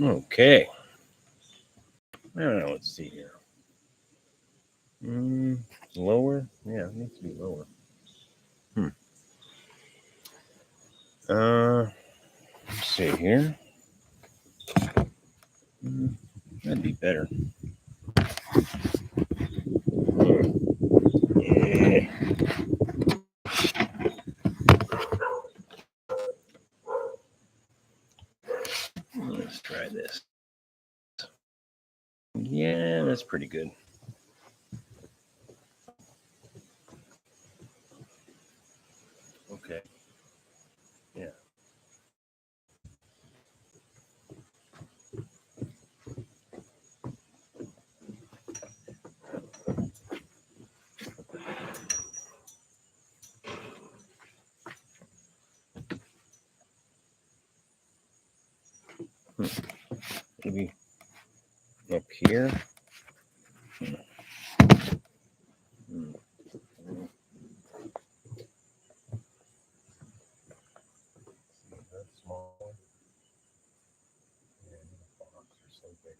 Okay. Let's see here. Lower? Yeah, it needs to be lower. Let's see here. That'd be better. Yeah. Let's try this. Yeah, that's pretty good. Okay. Yeah. Maybe up here. That's small. Yeah, the box are so big.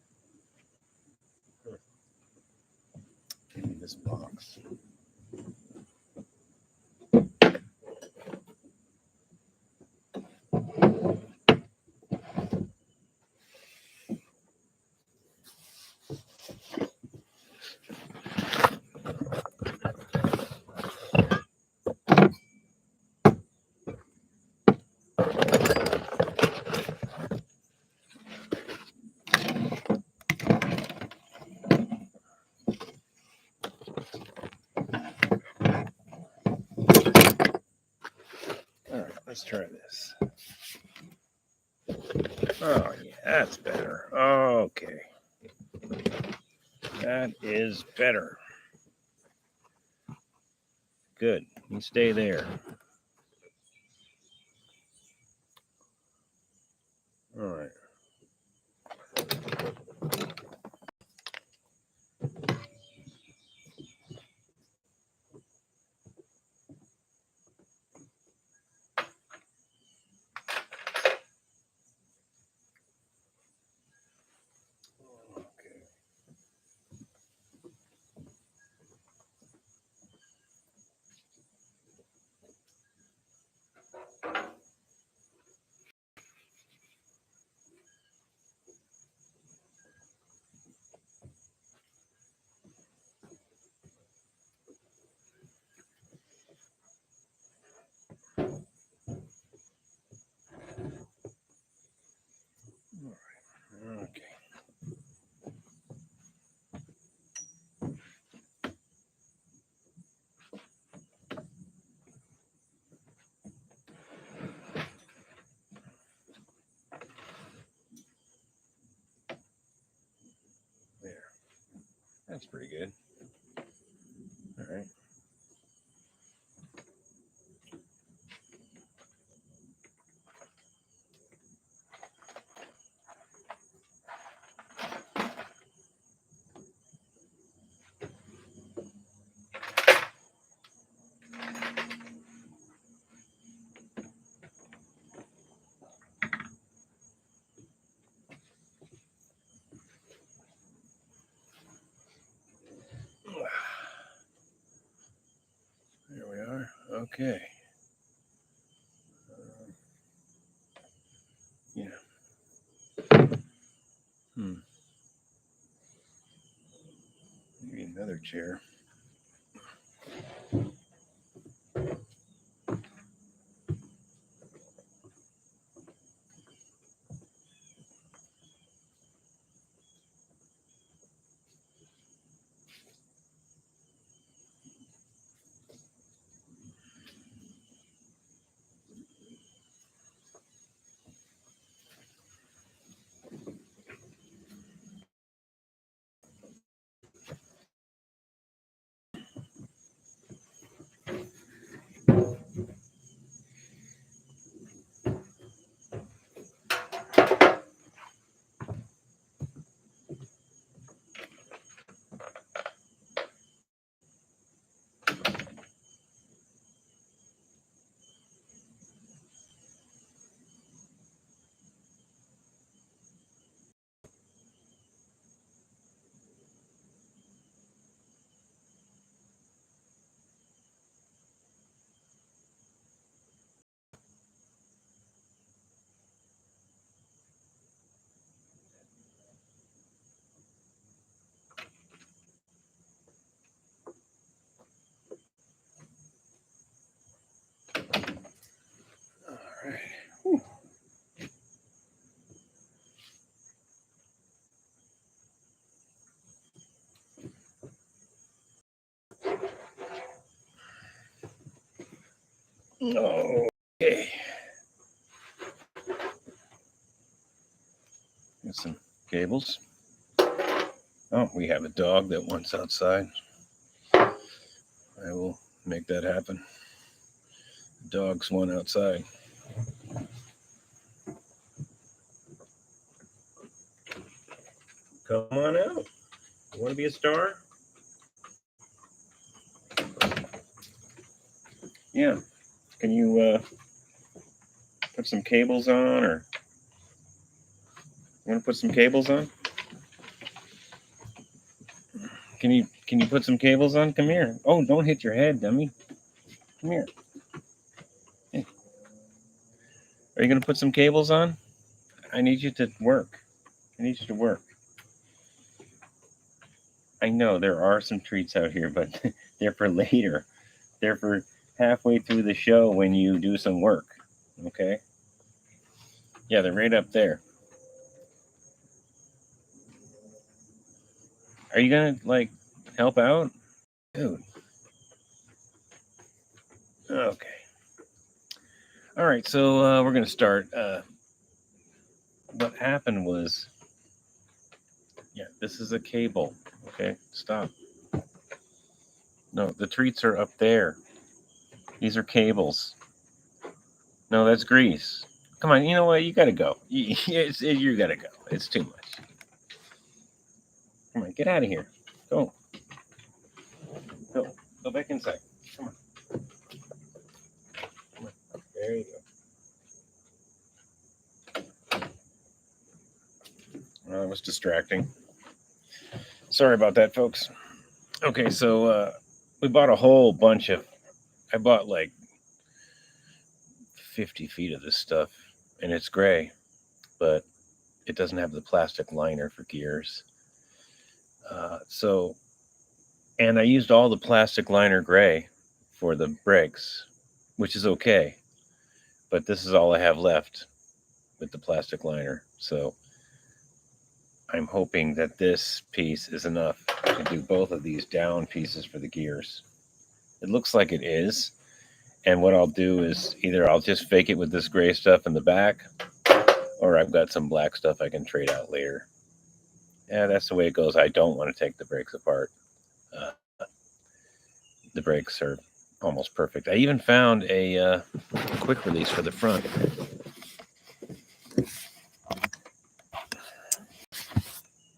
Maybe this box. All right, let's try this. Oh, yeah, that's better. Okay. That is better. Good. You stay there. All right. Okay. Okay. There. That's pretty good. All right. There we are. Okay. Yeah. Maybe another chair. Okay. Get some cables. Oh, we have a dog that wants outside. I will make that happen. Dogs want outside. Come on out. You want to be a star? Yeah. Can you put some cables on, or you want to put some cables on? Can you put some cables on? Come here. Oh, don't hit your head, dummy. Come here. Hey. Are you going to put some cables on? I need you to work. I need you to work. I know there are some treats out here, but they're for later. They're for halfway through the show when you do some work. Okay? Yeah, they're right up there. Are you going to, like, help out? Dude. Okay. All right, so we're going to start. What happened was, yeah, this is a cable. Okay, stop. No, the treats are up there. These are cables. No, that's grease. Come on, you know what? You got to go. You got to go. It's too much. Come on, get out of here. Go. Go. Go back inside. Come on. Come on. There you go. Well, it was distracting. Sorry about that, folks. Okay, so we bought a whole bunch of, I bought like 50 feet of this stuff, and it's gray, but it doesn't have the plastic liner for gears. And I used all the plastic liner gray for the brakes, which is okay, but this is all I have left with the plastic liner. So I'm hoping that this piece is enough to do both of these down pieces for the gears. It looks like it is. And what I'll do is either I'll just fake it with this gray stuff in the back, or I've got some black stuff I can trade out later. Yeah, that's the way it goes. I don't want to take the brakes apart. The brakes are almost perfect. I even found a quick release for the front.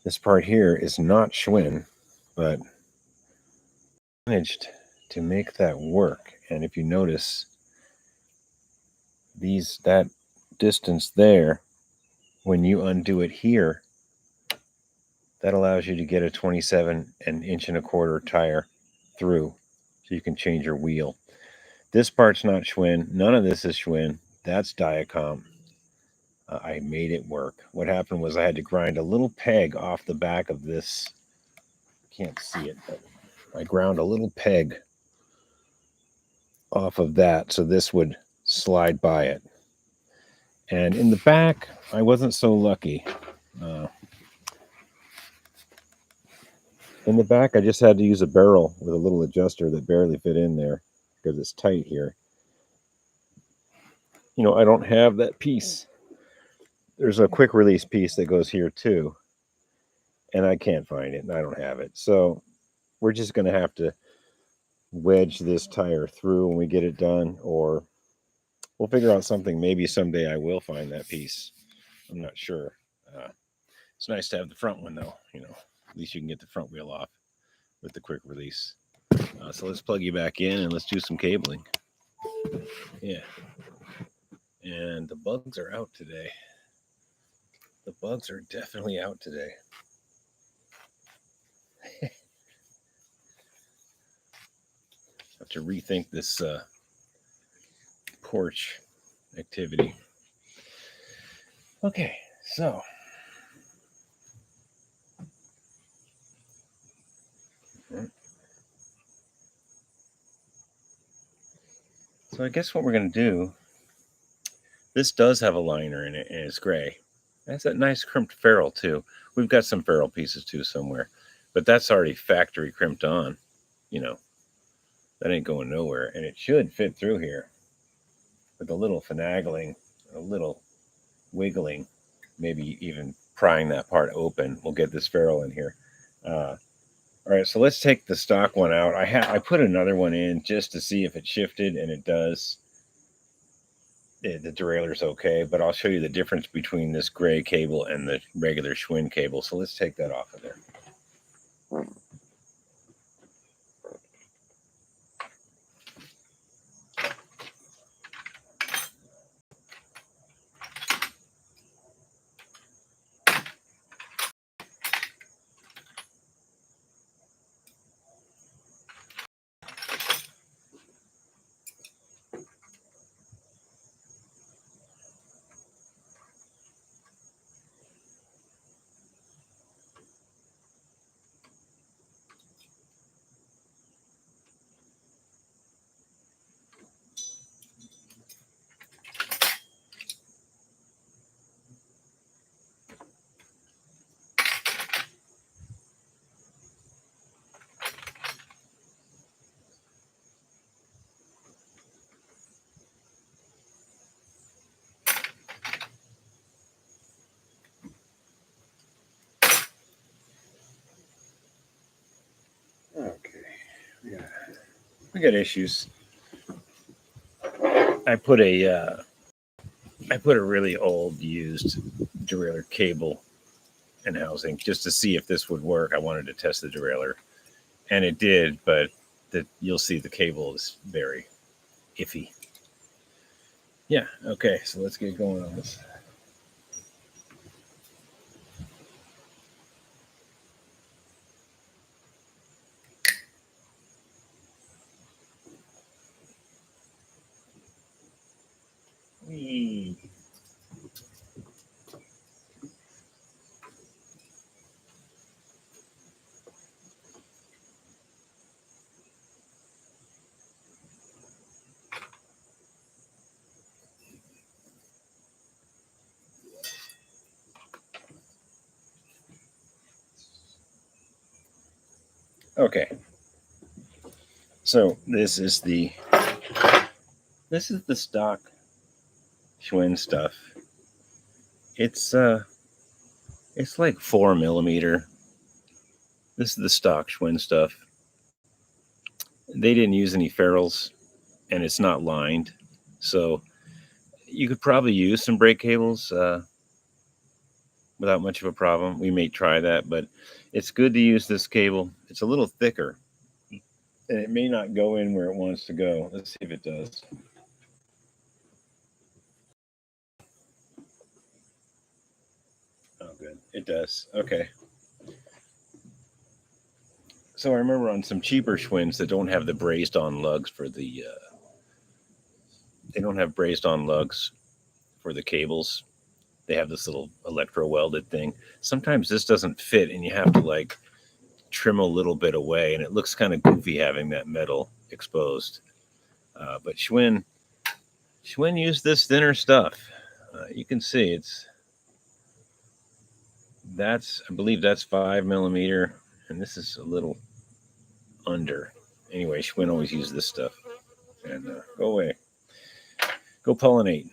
This part here is not Schwinn, but I managed to make that work. And if you notice, that distance there, when you undo it here, that allows you to get a 27 inch and a quarter tire through, so you can change your wheel. This part's not Schwinn. None of this is Schwinn. That's Diacom. I made it work. What happened was I had to grind a little peg off the back of this. Can't see it, but I ground a little peg off of that so this would slide by it. And in the back, I wasn't so lucky. In the back, I just had to use a barrel with a little adjuster that barely fit in there because it's tight here. You know, I don't have that piece. There's a quick release piece that goes here too, and I can't find it, and I don't have it. So we're just going to have to wedge this tire through when we get it done, or we'll figure out something. Maybe someday I will find that piece. I'm not sure. It's nice to have the front one, though. You know, at least you can get the front wheel off with the quick release. So let's plug you back in and let's do some cabling. Yeah. And the bugs are out today. The bugs are definitely out today. Have to rethink this porch activity. Okay, so I guess what we're going to do, this does have a liner in it, and it's gray. That's that nice crimped ferrule, too. We've got some ferrule pieces, too, somewhere. But that's already factory crimped on. You know, that ain't going nowhere. And it should fit through here. with a little finagling, a little wiggling, maybe even prying that part open, we'll get this ferrule in here. All right, so let's take the stock one out. I put another one in just to see if it shifted, and it does. The derailleur's okay, but I'll show you the difference between this gray cable and the regular Schwinn cable. So let's take that off of there. Okay, we got issues. I put a really old used derailleur cable and housing just to see if this would work. I wanted to test the derailleur, and it did, but you'll see the cable is very iffy. Yeah, okay, so let's get going on this. Whee. Okay, so this is the stock Schwinn stuff. It's like 4mm. This is the stock Schwinn stuff. They didn't use any ferrules, and it's not lined, so you could probably use some brake cables without much of a problem. We may try that, but it's good to use this cable. It's a little thicker, and it may not go in where it wants to go. Let's see if it does. Oh, good. It does. Okay. So I remember on some cheaper Schwinns that don't have the brazed on lugs for the they don't have brazed on lugs for the cables. They have this little electro welded thing. Sometimes this doesn't fit, and you have to like trim a little bit away, and it looks kind of goofy having that metal exposed. But Schwinn used this thinner stuff. You can see I believe that's 5mm, and this is a little under. Anyway, Schwinn always used this stuff. And go away, go pollinate.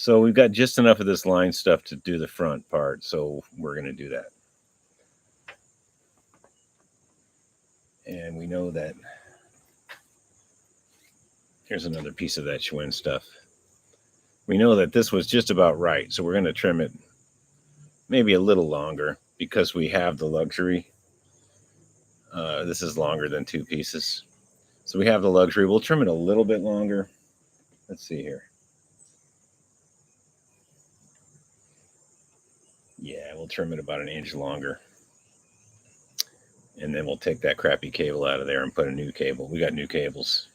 So we've got just enough of this line stuff to do the front part, so we're going to do that. And we know that here's another piece of that Schwinn stuff. We know that this was just about right, so we're going to trim it maybe a little longer because we have the luxury. This is longer than 2 pieces, so we have the luxury. We'll trim it a little bit longer. Let's see here. Yeah, we'll trim it about 1 inch longer, and then we'll take that crappy cable out of there and put a new cable. We got new cables.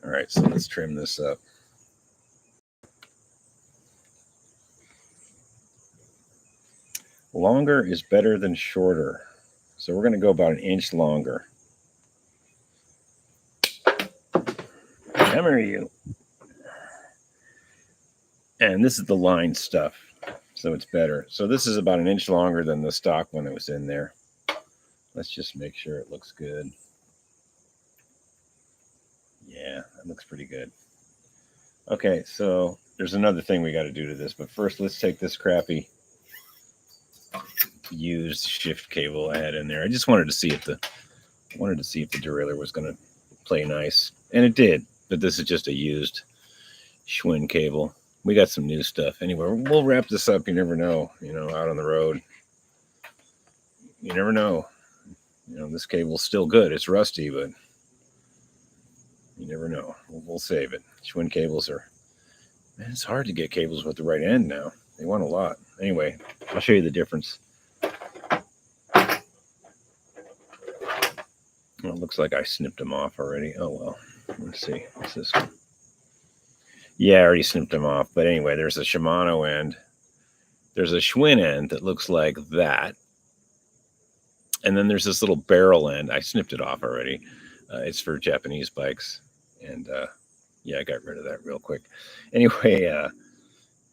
All right, so let's trim this up. Longer is better than shorter, so we're going to go about 1 inch longer. Come here, you. And this is the line stuff, so it's better. So this is about 1 inch longer than the stock one that was in there. Let's just make sure it looks good. Yeah, that looks pretty good. Okay, so there's another thing we got to do to this, but first let's take this crappy used shift cable I had in there. I just wanted to see if the derailleur was going to play nice, and it did. But this is just a used Schwinn cable. We got some new stuff. Anyway, we'll wrap this up. You never know, out on the road. You never know. This cable's still good. It's rusty, but you never know. We'll save it. Schwinn cables are, man, it's hard to get cables with the right end now. They want a lot. Anyway, I'll show you the difference. Well, it looks like I snipped them off already. Oh, well. Let's see. What's this one? Yeah, I already snipped them off. But anyway, there's a Shimano end. There's a Schwinn end that looks like that. And then there's this little barrel end. I snipped it off already. It's for Japanese bikes. And yeah, I got rid of that real quick. Anyway,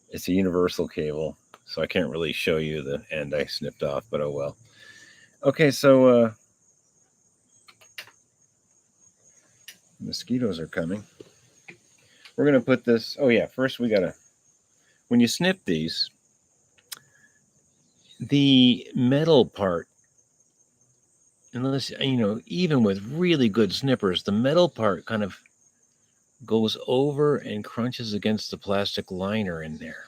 it's a universal cable. So I can't really show you the end I snipped off, but oh well. Okay, so mosquitoes are coming. We're going to put this. Oh, yeah. First, we got to, when you snip these, the metal part, unless, even with really good snippers, the metal part kind of goes over and crunches against the plastic liner in there.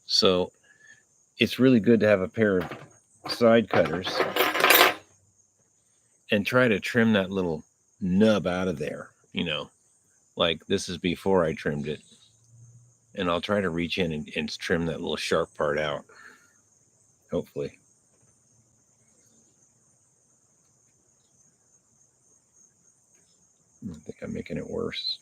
So it's really good to have a pair of side cutters and try to trim that little nub out of there, like this is before I trimmed it. And I'll try to reach in and trim that little sharp part out, hopefully. I think I'm making it worse.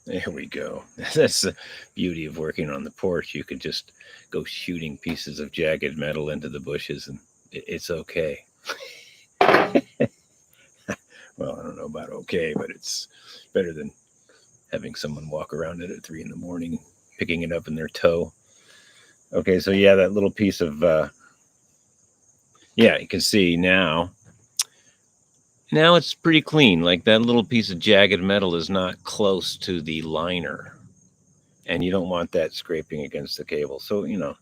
There we go. That's the beauty of working on the porch. You could just go shooting pieces of jagged metal into the bushes, and it's okay. Well, I don't know about okay, but it's better than having someone walk around it at 3 a.m, picking it up in their toe. Okay, so yeah, that little piece of, yeah, you can see now it's pretty clean. Like that little piece of jagged metal is not close to the liner. And you don't want that scraping against the cable. So, you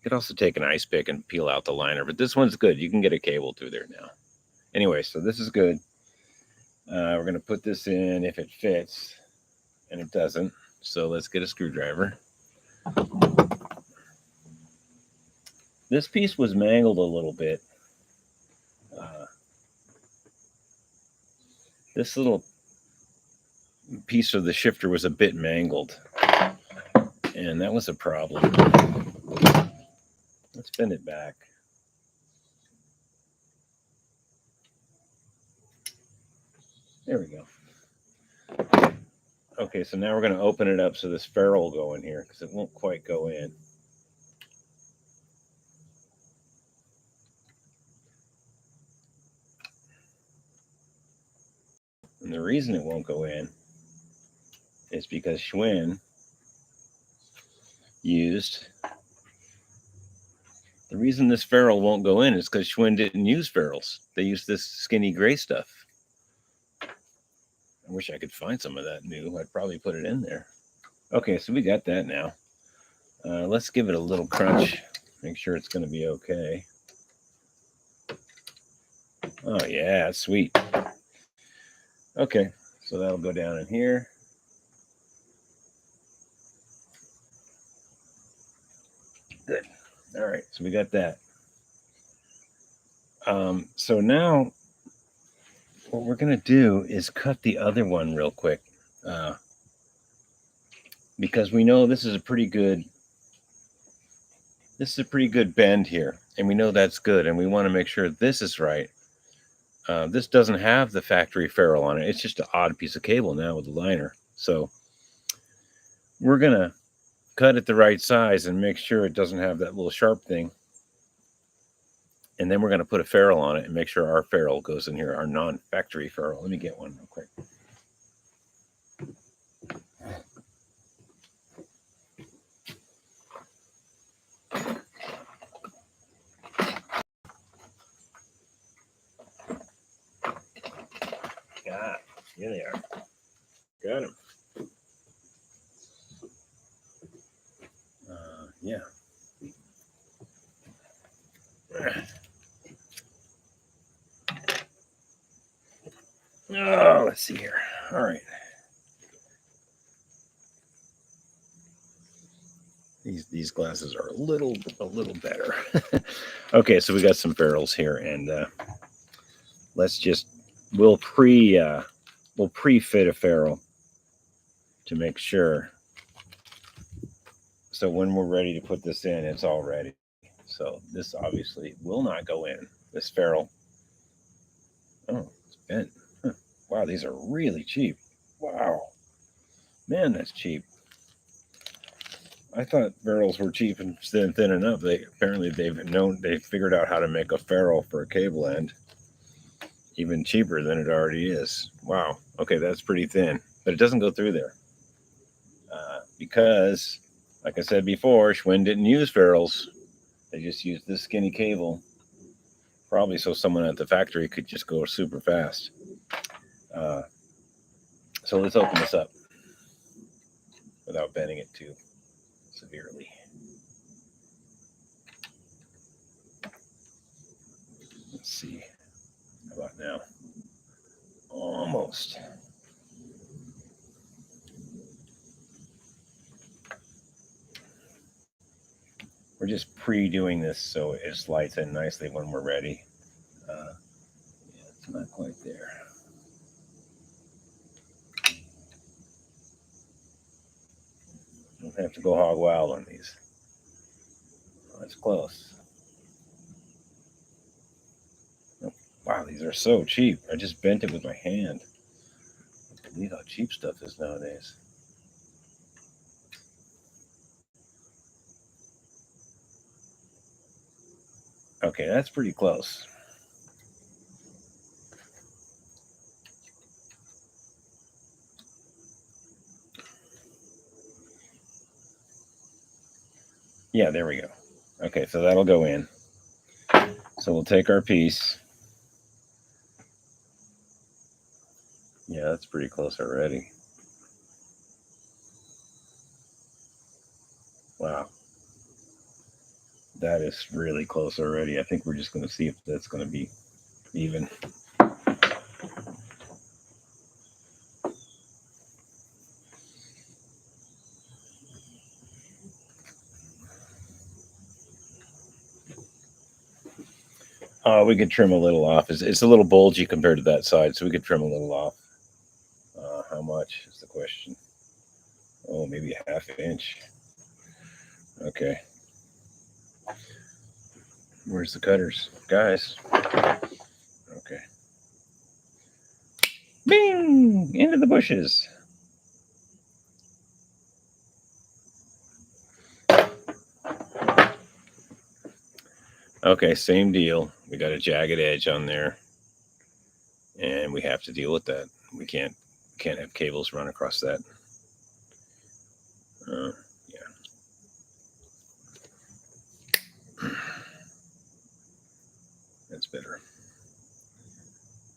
could also take an ice pick and peel out the liner. But this one's good. You can get a cable through there now. Anyway, so this is good. We're going to put this in if it fits. And it doesn't. So let's get a screwdriver. This piece was mangled a little bit. This little piece of the shifter was a bit mangled, and that was a problem. Let's bend it back. There we go. Okay, so now we're going to open it up so this ferrule will go in here because it won't quite go in. And the reason it won't go in is because Schwinn used, the reason this ferrule won't go in is because Schwinn didn't use ferrules. They used this skinny gray stuff. I wish I could find some of that new. I'd probably put it in there. Okay, so we got that now. Let's give it a little crunch. Make sure it's going to be okay. Oh, yeah, sweet. Okay, so that'll go down in here. Good. All right, so we got that. So now what we're going to do is cut the other one real quick. Because we know this is a pretty good bend here. And we know that's good. And we want to make sure this is right. This doesn't have the factory ferrule on it. It's just an odd piece of cable now with the liner. So we're going to cut it the right size and make sure it doesn't have that little sharp thing. And then we're going to put a ferrule on it and make sure our ferrule goes in here, our non-factory ferrule. Let me get one real quick. Ah, here they are. Got them. Yeah. Oh, let's see here. All right. These glasses are a little better. Okay, so we got some ferrules here, and we'll pre-fit a ferrule to make sure. So when we're ready to put this in, it's all ready. So this obviously will not go in. This ferrule. Oh, it's bent. Huh. Wow, these are really cheap. Wow, man, that's cheap. I thought ferrules were cheap and thin enough. They've figured out how to make a ferrule for a cable end even cheaper than it already is. Wow. Okay, that's pretty thin, but it doesn't go through there because, like I said before, Schwinn didn't use ferrules. They just used this skinny cable, probably so someone at the factory could just go super fast. So let's open this up without bending it too severely. Let's see. How about now? Almost. We're just pre-doing this so it slides in nicely when we're ready. Yeah, it's not quite there. Don't have to go hog wild on these. Oh, that's close. Oh, wow, these are so cheap. I just bent it with my hand. I can't believe how cheap stuff is nowadays. Okay, that's pretty close. Yeah, there we go. Okay, so that'll go in. So we'll take our piece. Yeah, that's pretty close already. Wow. That is really close already. I think we're just going to see if that's going to be even. We could trim a little off. It's a little bulgy compared to that side, so we could trim a little off. How much is the question? Oh, maybe a half inch. Okay. Where's the cutters? Guys. Okay. Bing! Into the bushes. Okay, same deal. We got a jagged edge on there, and we have to deal with that. We can't have cables run across that. Yeah. That's better.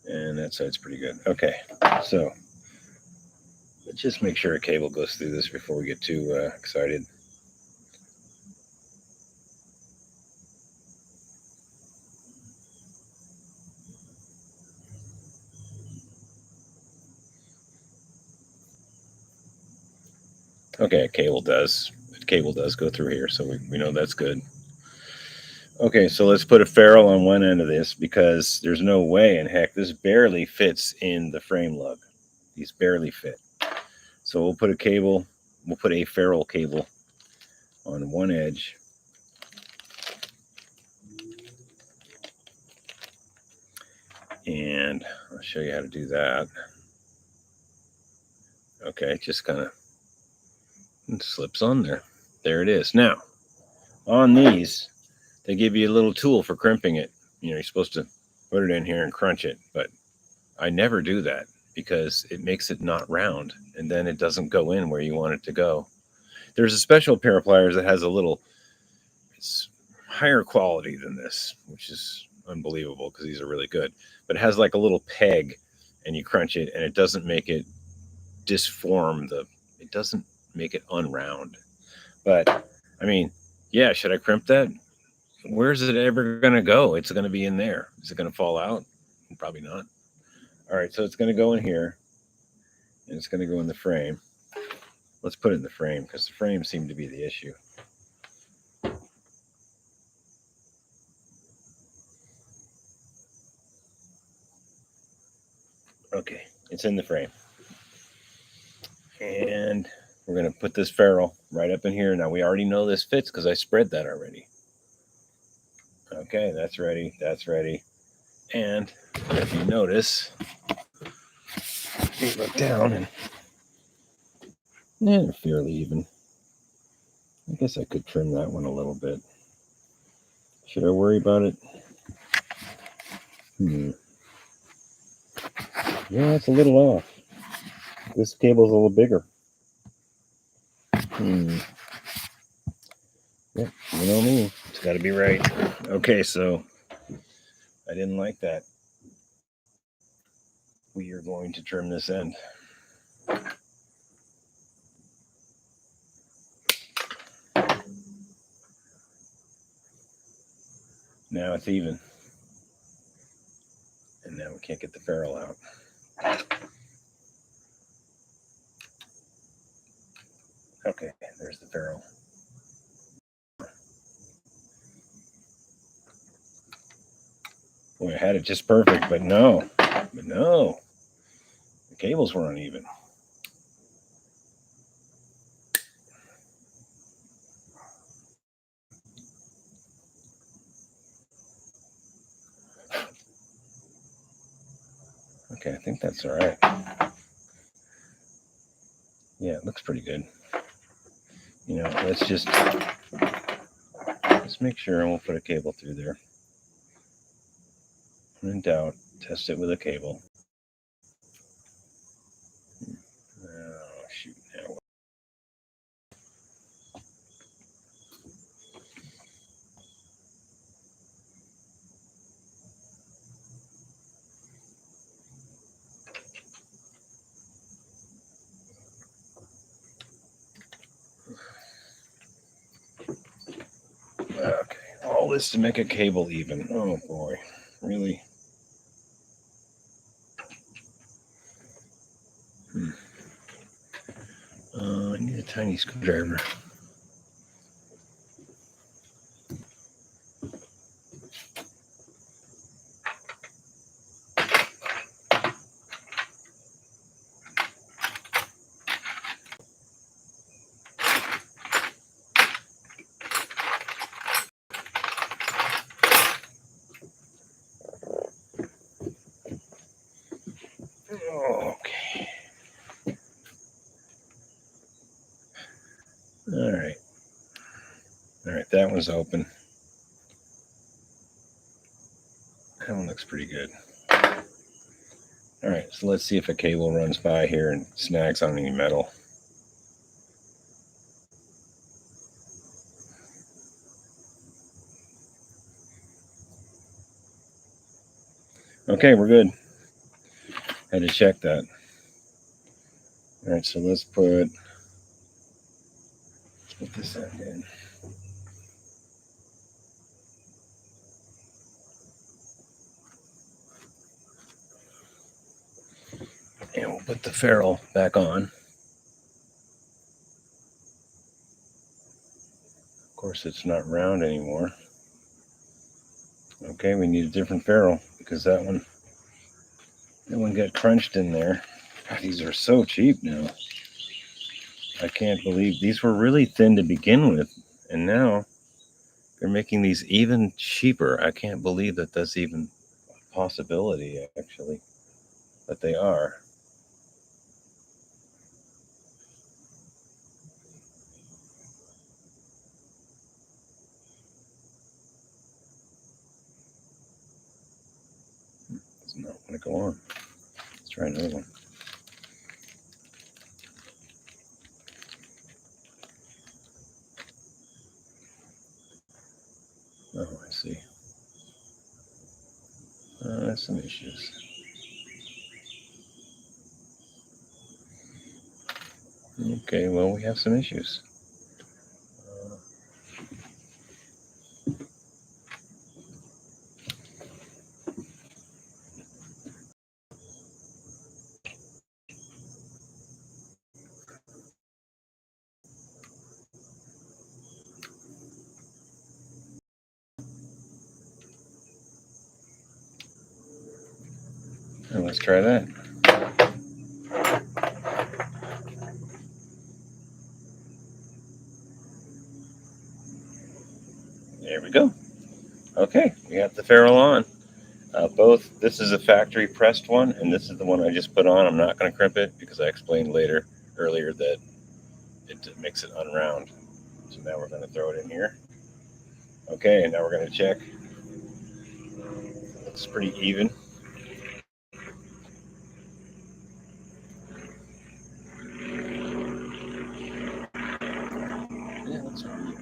And that side's pretty good. Okay, so let's just make sure a cable goes through this before we get too excited. Okay, a cable does go through here, so we know that's good. Okay, so let's put a ferrule on one end of this because there's no way in heck this barely fits in the frame lug. These barely fit. So we'll put a ferrule cable on one edge. And I'll show you how to do that. Okay, just kind of slips on there. There it is. Now, on these, they give you a little tool for crimping it. You're supposed to put it in here and crunch it, but I never do that because it makes it not round, and then it doesn't go in where you want it to go. There's a special pair of pliers that has a little, it's higher quality than this, which is unbelievable because these are really good, but it has like a little peg, and you crunch it, and it doesn't make it it doesn't make it unround. But I mean, yeah, should I crimp that? Where's it ever going to go? It's going to be in there. Is it going to fall out? Probably not. All right, so it's going to go in here, and it's going to go in the frame. Let's put it in the frame because the frame seemed to be the issue. Okay, it's in the frame. And we're going to put this ferrule right up in here. Now, we already know this fits because I spread that already. Okay, that's ready. That's ready. And if you notice, you look down and they're fairly even. I guess I could trim that one a little bit. Should I worry about it? Yeah, it's a little off. This cable's a little bigger. Yep, you know me. It's got to be right. Okay, so I didn't like that. We are going to trim this end. Now it's even. And now we can't get the ferrule out. Okay, there's the ferrule. Boy, I had it just perfect, but no. The cables were uneven. Okay, I think that's all right. Yeah, it looks pretty good. Let's make sure, and we'll put a cable through there. When in doubt, test it with a cable. Oh, shoot. Now. Okay, all this to make a cable even. Oh, boy. Really? I need a tiny screwdriver. Okay. All right. All right, that one's open. That one looks pretty good. All right, so let's see if a cable runs by here and snags on any metal. Okay, we're good. Had to check that. All right, so let's put this end in. And we'll put the ferrule back on. Of course, it's not round anymore. Okay, we need a different ferrule because that one got crunched in there. God, these are so cheap now. I can't believe these were really thin to begin with, and now they're making these even cheaper. I can't believe that that's even a possibility, actually, but they are. It's not going to go on. Let's try another one. Oh, I see. That's some issues. Okay, well, we have some issues. Let's try that. There we go. Okay, we got the ferrule on. Both, this is a factory pressed one, and this is the one I just put on. I'm not going to crimp it because I explained earlier that it makes it unround. So now we're going to throw it in here. Okay, and now we're going to check. Looks pretty even. Yeah, that's even.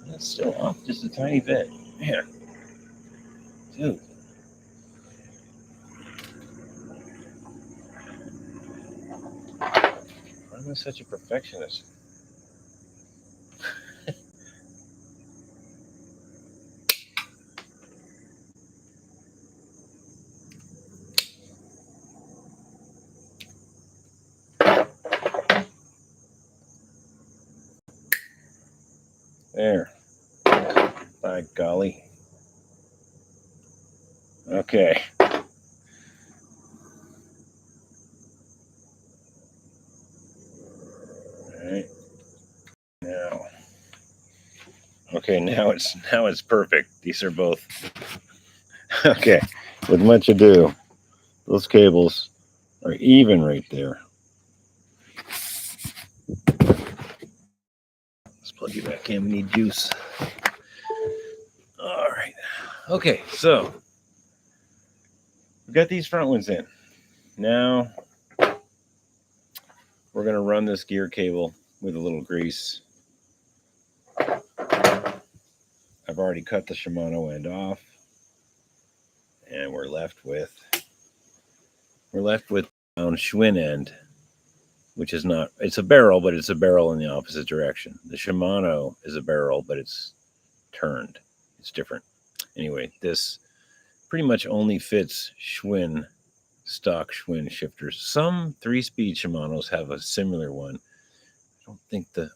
That's still off just a tiny bit. Man, dude. Why am I such a perfectionist? There. By golly. Okay. All right. Now. Okay, now it's perfect. These are both okay. With much ado, those cables are even right there. Let's plug you back in. We need juice. All right. Okay, so we got these front ones in. Now we're going to run this gear cable with a little grease. I've already cut the Shimano end off, and we're left with Schwinn end, which is not, it's a barrel, but it's a barrel in the opposite direction. The Shimano is a barrel, but it's turned. It's different. Anyway, this pretty much only fits Schwinn, stock Schwinn shifters. Some 3-speed Shimanos have a similar one. I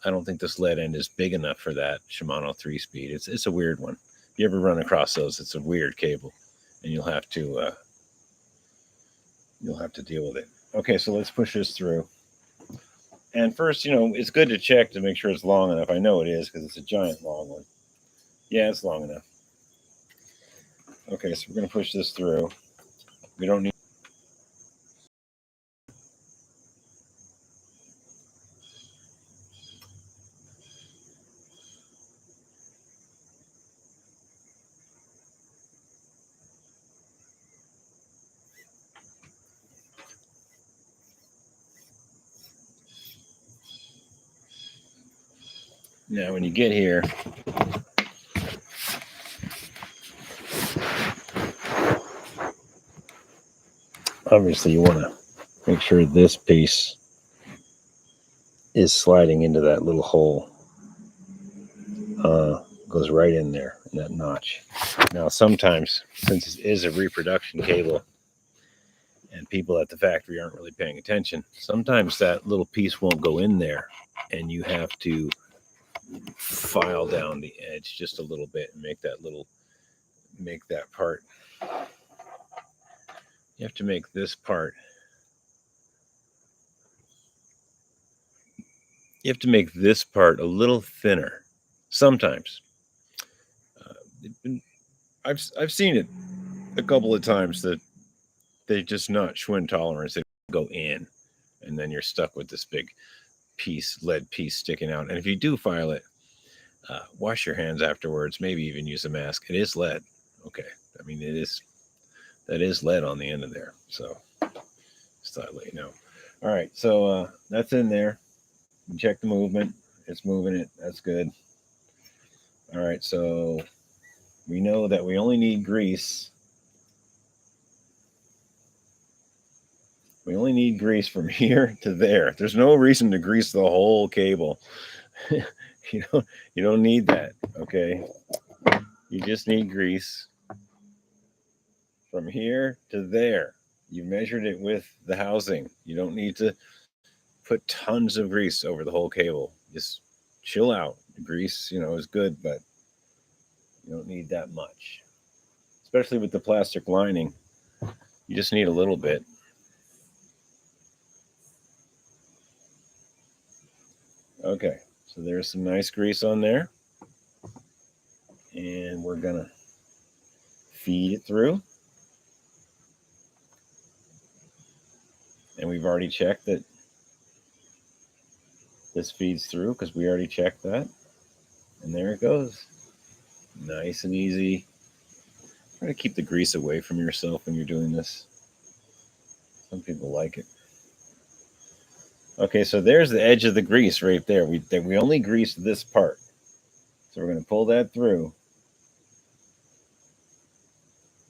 don't think this lead end is big enough for that Shimano 3-speed. It's a weird one. If you ever run across those, it's a weird cable, and you'll have to deal with it. Okay, so let's push this through. And first, it's good to check to make sure it's long enough. I know it is because it's a giant long one. Yeah, it's long enough. Okay, so we're going to push this through. We don't need. Now, when you get here, obviously you want to make sure this piece is sliding into that little hole. Goes right in there, in that notch. Now, sometimes, since it is a reproduction cable, and people at the factory aren't really paying attention, sometimes that little piece won't go in there, and you have to file down the edge just a little bit and make that part. You have to make this part. You have to make this part a little thinner. Sometimes. I've seen it a couple of times that they just not Schwinn tolerance. They go in, and then you're stuck with this big lead piece sticking out. And if you do file it, Wash your hands afterwards. Maybe even use a mask. It is lead. Okay. I mean, that is lead on the end of there. So just thought I'd let you know. All right. So that's in there. You check the movement. It's moving it. That's good. All right. So we know that we only need grease. We only need grease from here to there. There's no reason to grease the whole cable. You don't need that. Okay. You just need grease from here to there. You measured it with the housing. You don't need to put tons of grease over the whole cable. Just chill out. The grease, is good, but you don't need that much. Especially with the plastic lining. You just need a little bit. Okay, so there's some nice grease on there. And we're going to feed it through. And we've already checked that this feeds through because we already checked that. And there it goes. Nice and easy. Try to keep the grease away from yourself when you're doing this. Some people like it. Okay, so there's the edge of the grease right there. We only greased this part. So we're going to pull that through.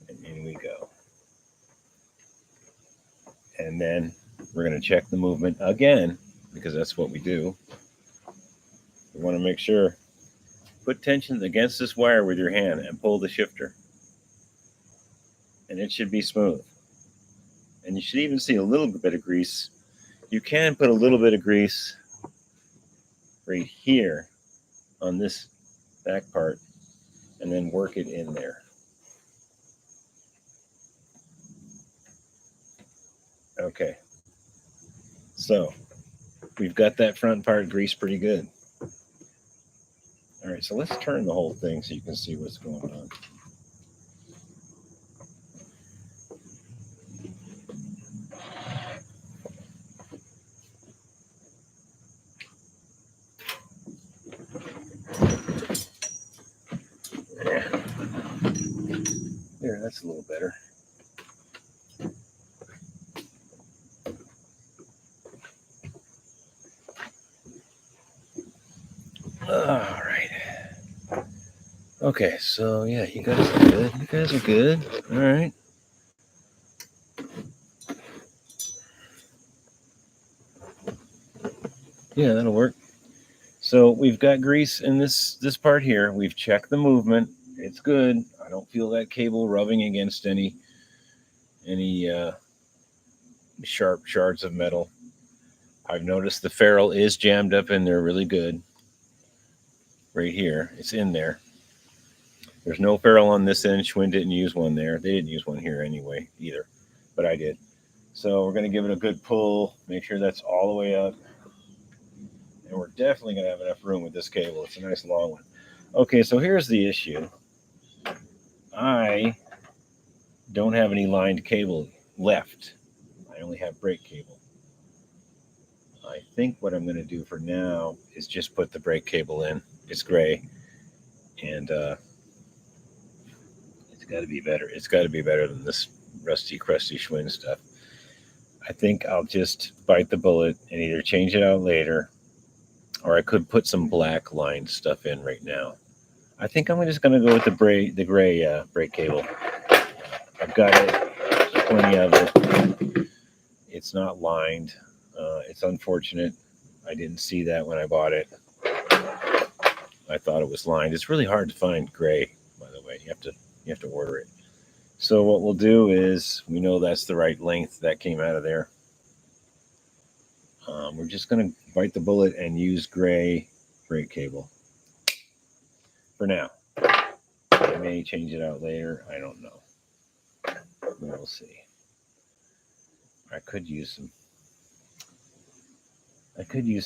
And in we go. And then we're going to check the movement again, because that's what we do. We want to make sure. Put tension against this wire with your hand and pull the shifter. And it should be smooth. And you should even see a little bit of grease. You can put a little bit of grease right here on this back part and then work it in there. Okay. So we've got that front part greased pretty good. All right, so let's turn the whole thing so you can see what's going on. There, that's a little better. All right. Okay, so yeah, you guys are good. You guys are good. All right. Yeah, that'll work. So we've got grease in this part here. We've checked the movement. It's good. I don't feel that cable rubbing against any sharp shards of metal. I've noticed the ferrule is jammed up in there really good. Right here, it's in there. There's no ferrule on this end. Schwinn didn't use one there. They didn't use one here anyway either, but I did. So we're going to give it a good pull. Make sure that's all the way up. And we're definitely going to have enough room with this cable. It's a nice long one. Okay, so here's the issue. I don't have any lined cable left. I only have brake cable. I think what I'm going to do for now is just put the brake cable in. It's gray, and it's got to be better. It's got to be better than this rusty, crusty Schwinn stuff. I think I'll just bite the bullet and either change it out later, or I could put some black lined stuff in right now. I think I'm just going to go with the gray brake cable. I've got it, plenty of it. It's not lined. It's unfortunate. I didn't see that when I bought it. I thought it was lined. It's really hard to find gray, by the way. You have to order it. So what we'll do is, we know that's the right length that came out of there. We're just going to bite the bullet and use gray brake cable for now. I may change it out later. I don't know. We'll see. I could use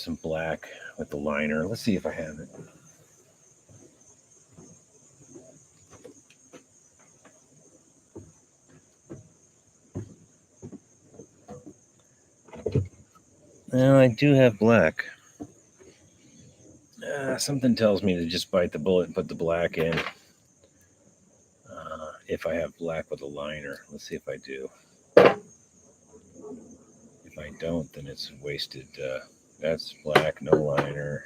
some black with the liner. Let's see if I have it. Well, I do have black. Something tells me to just bite the bullet and put the black in. If I have black with a liner. Let's see if I do. If I don't, then it's wasted. That's black, no liner.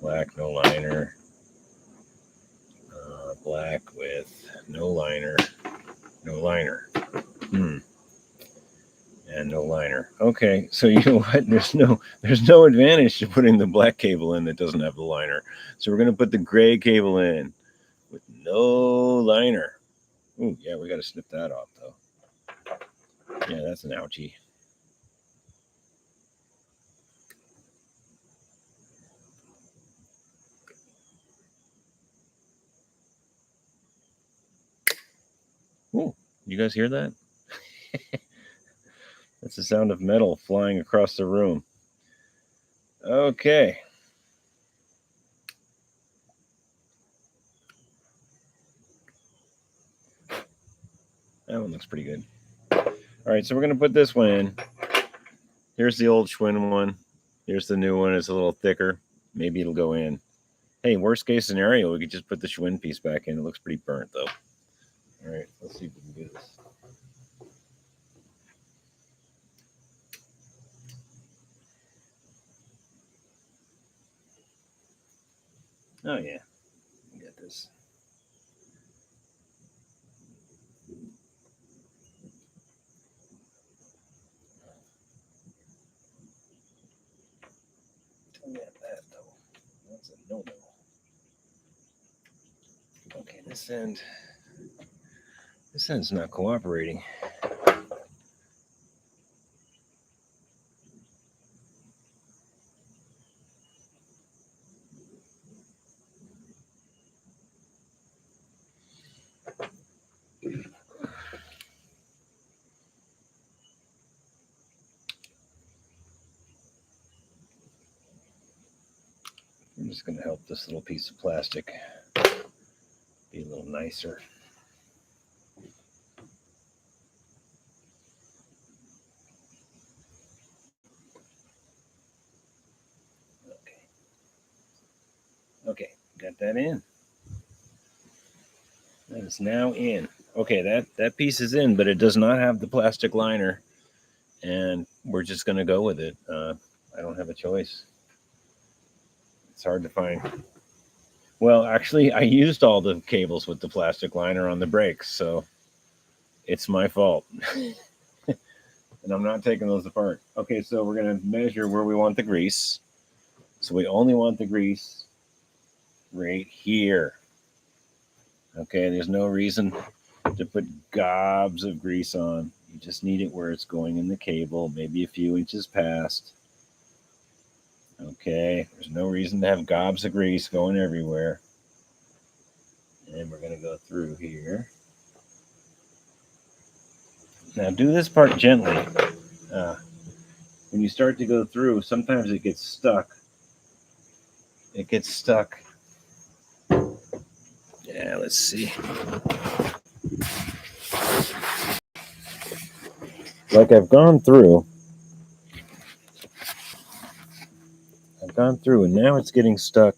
Black, no liner. Black with no liner. No liner. And no liner. Okay, so you know what? There's no advantage to putting the black cable in that doesn't have the liner. So we're gonna put the gray cable in with no liner. Ooh, yeah, we gotta snip that off though. Yeah, that's an ouchie. Ooh, you guys hear that? That's the sound of metal flying across the room. Okay. That one looks pretty good. All right, so we're going to put this one in. Here's the old Schwinn one. Here's the new one. It's a little thicker. Maybe it'll go in. Hey, worst case scenario, we could just put the Schwinn piece back in. It looks pretty burnt, though. All right, let's see if we can do this. Oh, yeah. We got this. Don't get that, though. That's a no-no. Okay, this end's not cooperating. I'm just going to help this little piece of plastic be a little nicer. Okay, got that in. That is now in. Okay, that piece is in, but it does not have the plastic liner, and we're just going to go with it. I don't have a choice. It's hard to find. Well, actually, I used all the cables with the plastic liner on the brakes, so it's my fault. And I'm not taking those apart. Okay, so we're going to measure where we want the grease. So we only want the grease right here. Okay, there's no reason to put gobs of grease on. You just need it where it's going in the cable, maybe a few inches past. Okay, there's no reason to have gobs of grease going everywhere. And we're going to go through here. Now do this part gently. When you start to go through, sometimes it gets stuck. It gets stuck. Yeah, let's see. Like I've gone through, and now it's getting stuck.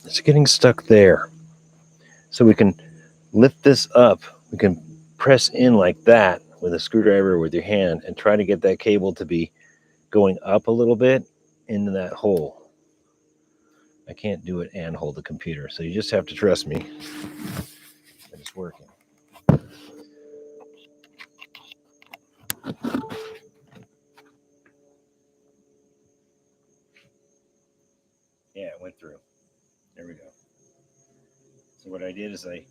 It's getting stuck there. So we can lift this up. We can press in like that with a screwdriver with your hand and try to get that cable to be going up a little bit into that hole. I can't do it and hold the computer, so you just have to trust me that it's working. Yeah, it went through. There we go. So what I did is I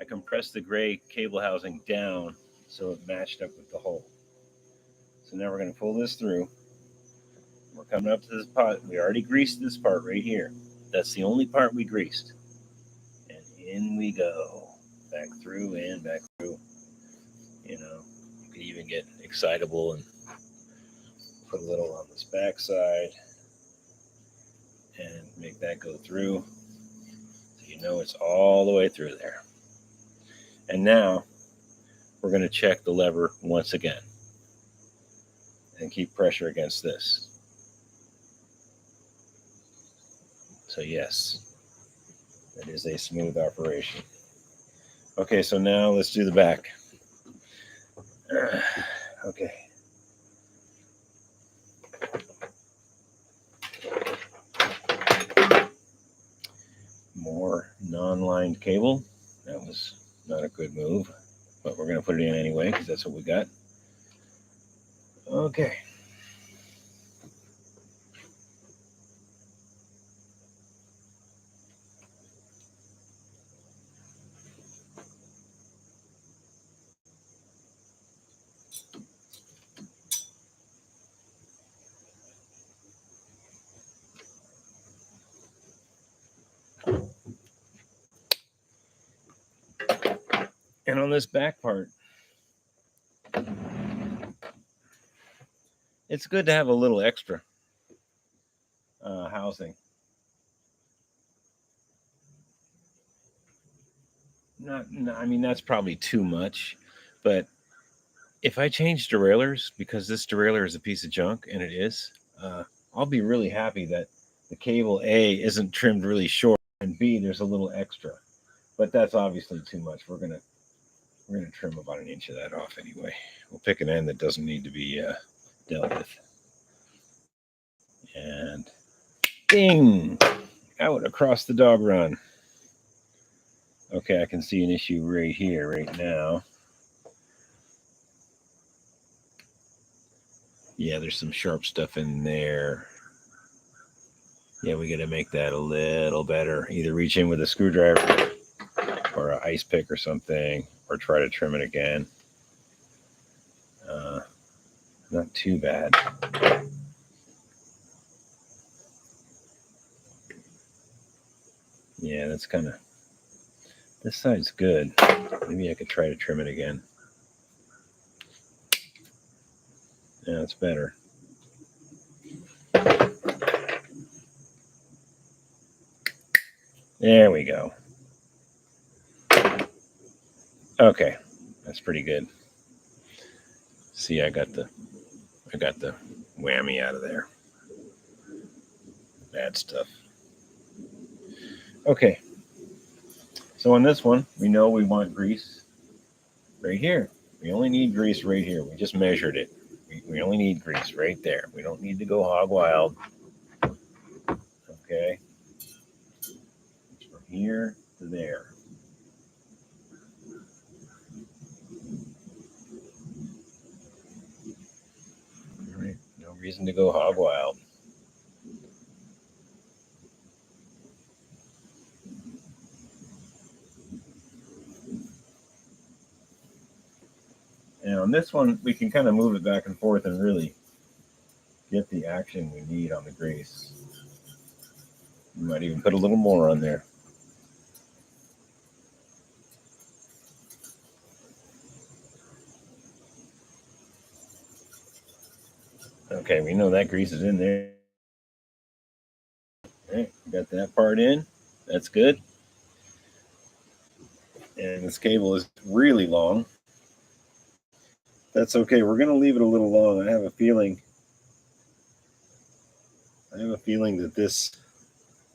compressed the gray cable housing down so it matched up with the hole. So now we're going to pull this through. We're coming up to this part. We already greased this part right here. That's the only part we greased. And in we go. Back through and back through. You know, you could even get excitable and put a little on this back side and make that go through. So you know it's all the way through there. And now we're going to check the lever once again. and keep pressure against this. So yes, that is a smooth operation. Okay, so now let's do the back. Okay. More non-lined cable. That was not a good move, but we're going to put it in anyway because that's what we got. Okay. And on this back part, it's good to have a little extra housing. I mean, that's probably too much, but if I change derailleurs, because this derailleur is a piece of junk, and it is, I'll be really happy that the cable A isn't trimmed really short, and B, there's a little extra. But that's obviously too much. We're gonna trim about an inch of that off anyway. We'll pick an end that doesn't need to be dealt with. And ding! Out across the dog run. Okay, I can see an issue right here, right now. Yeah, there's some sharp stuff in there. Yeah, we got to make that a little better. Either reach in with a screwdriver or an ice pick or something, or try to trim it again. Not too bad. Yeah, that's kind of, this side's good. Maybe I could try to trim it again. Yeah, it's better. There we go. Okay, that's pretty good. See, I got the whammy out of there. Bad stuff. Okay, so on this one, we know we want grease right here. We only need grease right here. We just measured it. We only need grease right there. We don't need to go hog wild. Okay, from here to there. All right, no reason to go hog wild. And on this one, we can kind of move it back and forth and really get the action we need on the grease. You might even put a little more on there. Okay, we know that grease is in there. All right, we got that part in. That's good. And this cable is really long. That's okay. We're going to leave it a little long. I have a feeling that this,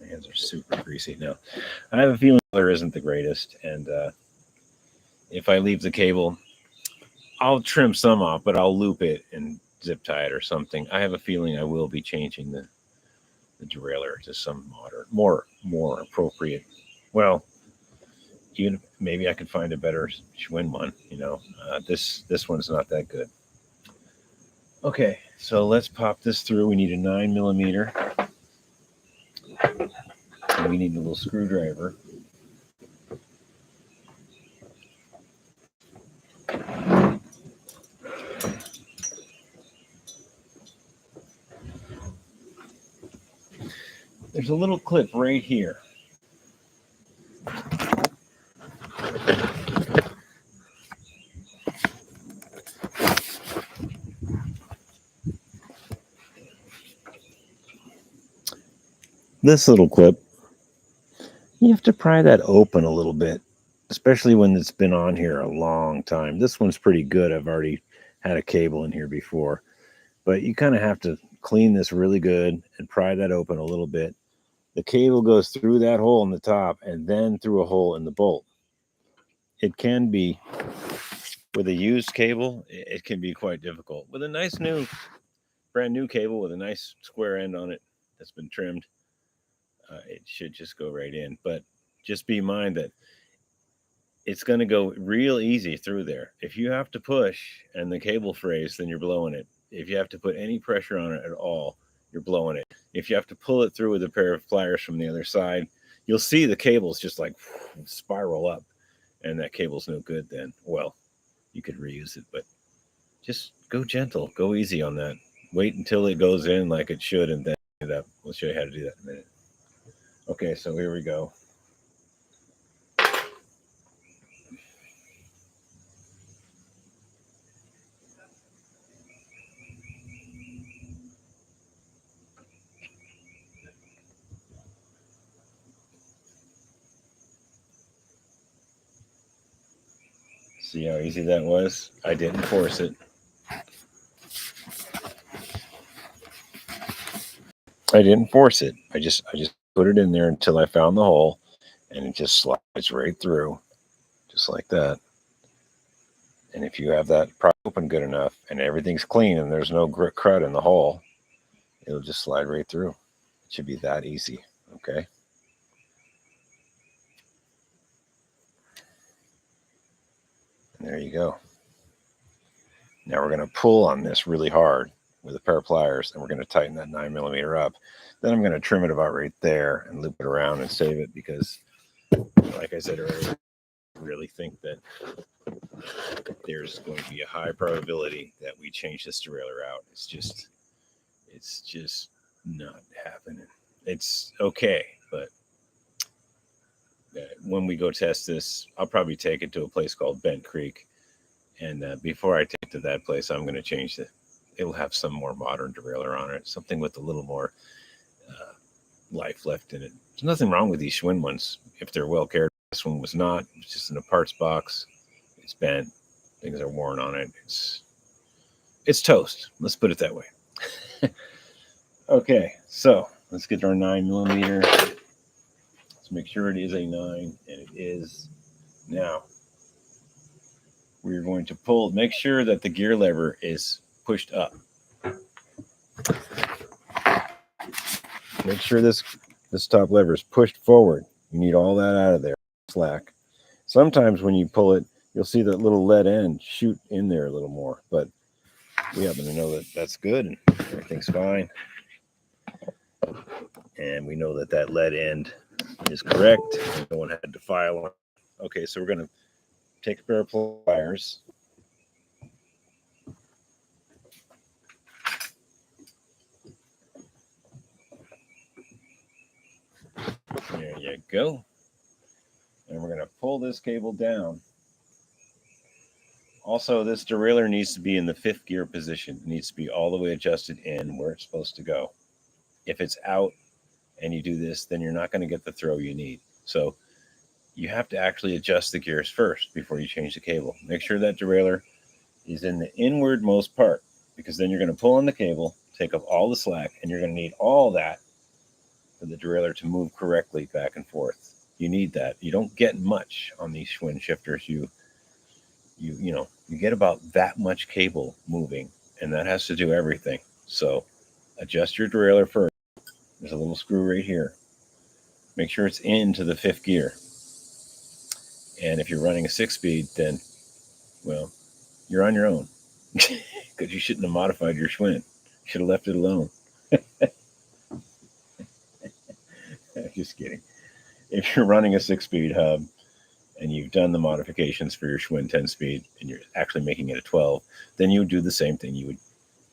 my hands are super greasy now. I have a feeling the color isn't the greatest. And if I leave the cable, I'll trim some off, but I'll loop it and zip tie it or something. I have a feeling I will be changing the derailleur to some more appropriate. Well, even maybe I could find a better Schwinn one. You know, this one's not that good. Okay, so let's pop this through. We need a 9mm. And we need a little screwdriver. There's a little clip right here. This little clip, you have to pry that open a little bit, especially when it's been on here a long time. This one's pretty good. I've already had a cable in here before. But you kind of have to clean this really good and pry that open a little bit. The cable goes through that hole in the top and then through a hole in the bolt. It can be, with a used cable, it can be quite difficult. With a nice new, brand new cable with a nice square end on it that's been trimmed, it should just go right in. But just be in mind that it's going to go real easy through there. If you have to push and the cable frays, then you're blowing it. If you have to put any pressure on it at all, you're blowing it. If you have to pull it through with a pair of pliers from the other side, you'll see the cables just like spiral up, and that cable's no good then. Well, you could reuse it, but just go gentle, go easy on that. Wait until it goes in like it should, and then do that. We'll show you how to do that in a minute. Okay, so here we go. See how easy that was? I didn't force it. I didn't force it. I just put it in there until I found the hole, and it just slides right through, just like that. And if you have that prop open good enough and everything's clean and there's no crud in the hole, it'll just slide right through. It should be that easy. Okay. And there you go. Now we're going to pull on this really hard with a pair of pliers, and we're going to tighten that 9mm up. Then I'm going to trim it about right there and loop it around and save it, because, like I said earlier, I really think that there's going to be a high probability that we change this derailleur out. It's just not happening. It's okay, but when we go test this, I'll probably take it to a place called Bent Creek. And before I take it to that place, I'm going to change it. It'll have some more modern derailleur on it, something with a little more life left in it. There's nothing wrong with these Schwinn ones if they're well cared. This one was not. It was just in a parts box. It's bent. Things are worn on it. It's toast. Let's put it that way. Okay, so let's get our 9mm. Let's make sure it is a 9, and it is. Now we're going to pull. Make sure that the gear lever is pushed up. Make sure this top lever is pushed forward. You need all that out of there, slack. Sometimes when you pull it, you'll see that little lead end shoot in there a little more, but we happen to know that that's good and everything's fine. And we know that that lead end is correct. No one had to file on. Okay, so we're going to take a pair of pliers. There you go. And we're going to pull this cable down. Also, this derailleur needs to be in the 5th gear position. It needs to be all the way adjusted in where it's supposed to go. If it's out and you do this, then you're not going to get the throw you need. So you have to actually adjust the gears first before you change the cable. Make sure that derailleur is in the inwardmost part, because then you're going to pull on the cable, take up all the slack, and you're going to need all that for the derailleur to move correctly back and forth. You need that. You don't get much on these Schwinn shifters. You get about that much cable moving, and that has to do everything. So adjust your derailleur first. There's a little screw right here. Make sure it's into the 5th gear. And if you're running a 6-speed, then, well, you're on your own, because you shouldn't have modified your Schwinn. You should have left it alone. Just kidding. If you're running a 6-speed hub and you've done the modifications for your Schwinn 10-speed and you're actually making it a 12, then you would do the same thing. You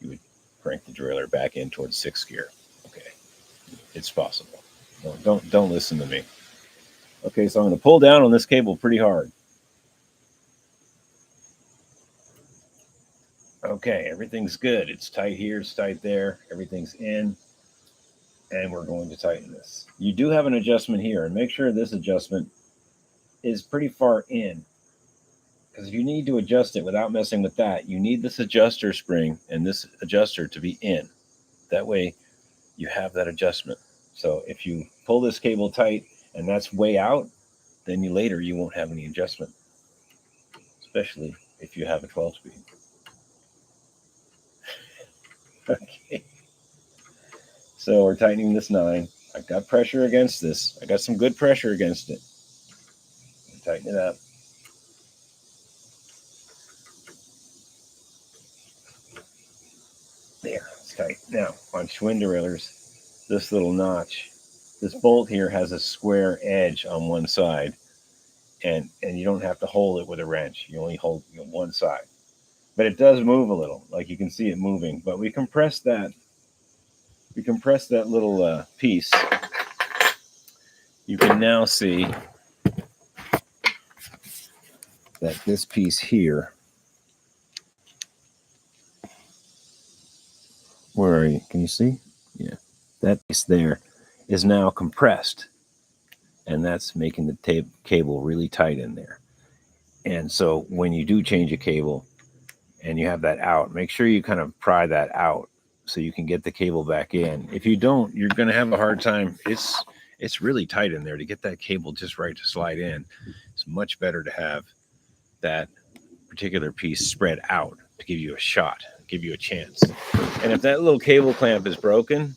would crank the derailleur back in towards 6th gear. Okay, it's possible. Don't listen to me. Okay, so I'm going to pull down on this cable pretty hard. Okay, everything's good. It's tight here, it's tight there. Everything's in. And we're going to tighten this. You do have an adjustment here, and make sure this adjustment is pretty far in. Because if you need to adjust it without messing with that, you need this adjuster spring and this adjuster to be in. That way you have that adjustment. So if you pull this cable tight and that's way out, then later you won't have any adjustment, especially if you have a 12 speed. Okay. So we're tightening this 9. I've got pressure against this. I got some good pressure against it. Tighten it up. There, it's tight. Now, on Schwinn derailleurs, this little notch, this bolt here has a square edge on one side, and you don't have to hold it with a wrench. You only hold one side. But it does move a little, like you can see it moving. But we compress that little piece. You can now see that this piece here, where are you? Can you see? Yeah. That piece there is now compressed, and that's making the cable really tight in there. And so when you do change a cable and you have that out, make sure you kind of pry that out so you can get the cable back in. If you don't, you're going to have a hard time. It's really tight in there. To get that cable just right to slide in, it's much better to have that particular piece spread out to give you a shot, give you a chance. And if that little cable clamp is broken,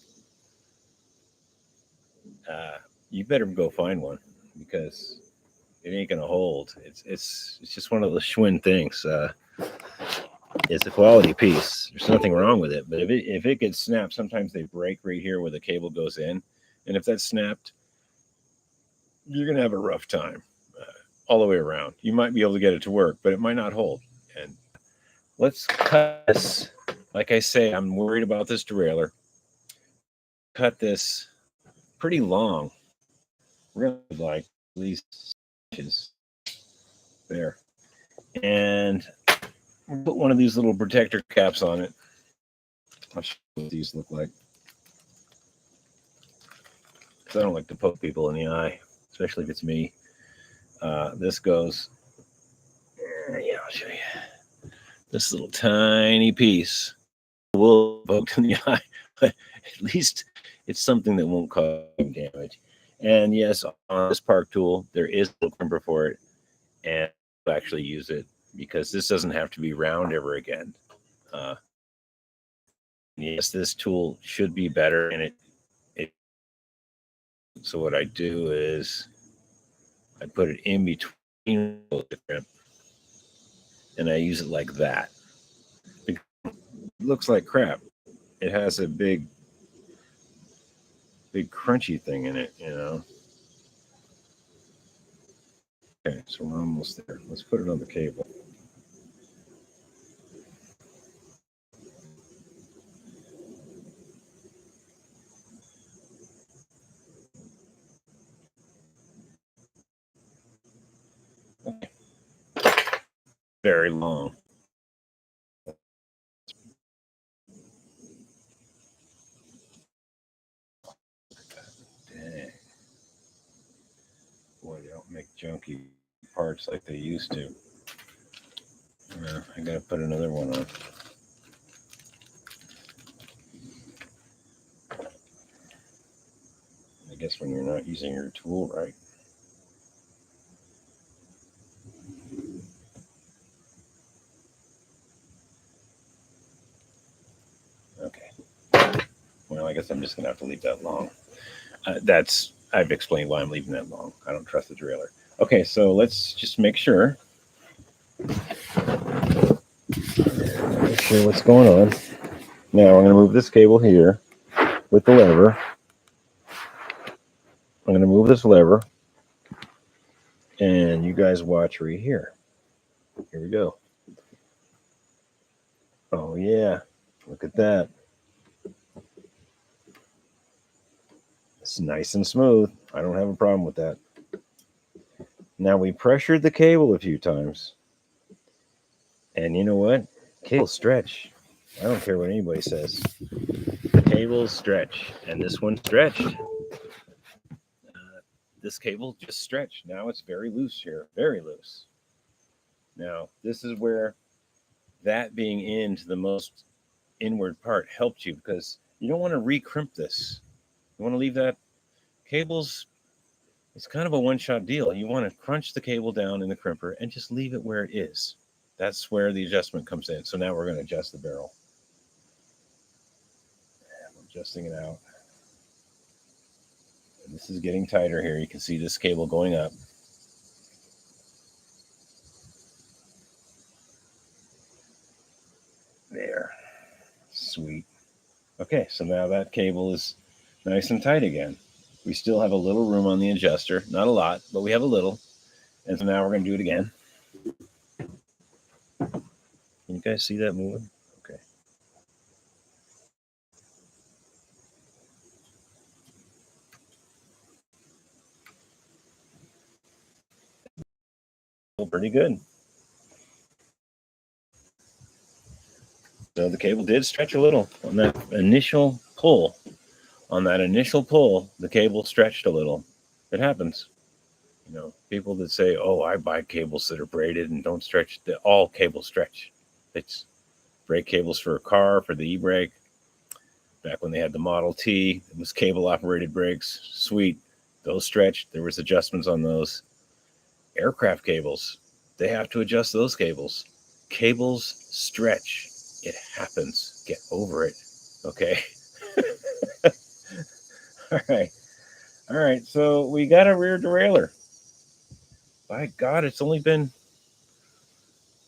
you better go find one, because it ain't gonna hold. It's just one of the Schwinn things. It's a quality piece. There's nothing wrong with it, but if it gets snapped, sometimes they break right here where the cable goes in, and if that's snapped, you're gonna have a rough time all the way around. You might be able to get it to work, but it might not hold. And let's cut this. Like I say, I'm worried about this derailleur. Cut this pretty long. We're gonna like at least inches there, and we'll put one of these little protector caps on it. I'll show you what these look like, because I don't like to poke people in the eye, especially if it's me. This goes. Yeah, I'll show you. This little tiny piece will poke in the eye, but at least it's something that won't cause damage. And yes, on this park tool, there is a crimper for it, and I'll actually use it because this doesn't have to be round ever again. Yes, this tool should be better, and it. So what I do is I put it in between the crimp, and I use it like that. It looks like crap. It has a big crunchy thing in it, you know. Okay, so we're almost there. Let's put it on the cable. Okay. Very long. Dang. Boy, they don't make junky parts like they used to. I gotta put another one on. I guess when you're not using your tool right. Okay. Well, I guess I'm just gonna have to leave that long. I've explained why I'm leaving that long. I don't trust the derailleur. Okay, so let's just make sure. Make sure what's going on. Now I'm going to move this cable here with the lever. I'm going to move this lever, and you guys watch right here. Here we go. Oh yeah, look at that. It's nice and smooth. I don't have a problem with that. Now we pressured the cable a few times, and you know what? Cables stretch. I don't care what anybody says. Cables stretch, and this one stretched. This cable just stretched. Now it's very loose here, very loose. Now, this is where that being into the most inward part helped you, because you don't want to recrimp this. You want to leave that cables. It's kind of a one-shot deal. You want to crunch the cable down in the crimper and just leave it where it is. That's where the adjustment comes in. So now we're going to adjust the barrel. I'm adjusting it out. And this is getting tighter here. You can see this cable going up. There. Sweet. Okay, so now that cable is nice and tight again. We still have a little room on the adjuster. Not a lot, but we have a little. And so now we're going to do it again. Can you guys see that moving? Okay. Well, pretty good. So the cable did stretch a little on that initial pull. On that initial pull, the cable stretched a little. It happens. You know, people that say, "Oh, I buy cables that are braided and don't stretch," all cables stretch. It's brake cables for a car, for the e-brake. Back when they had the Model T, it was cable operated brakes. Sweet. Those stretched. There was adjustments on those. Aircraft cables, they have to adjust those cables. Cables stretch. It happens. Get over it. Okay. All right. All right. So we got a rear derailleur. By God, it's only been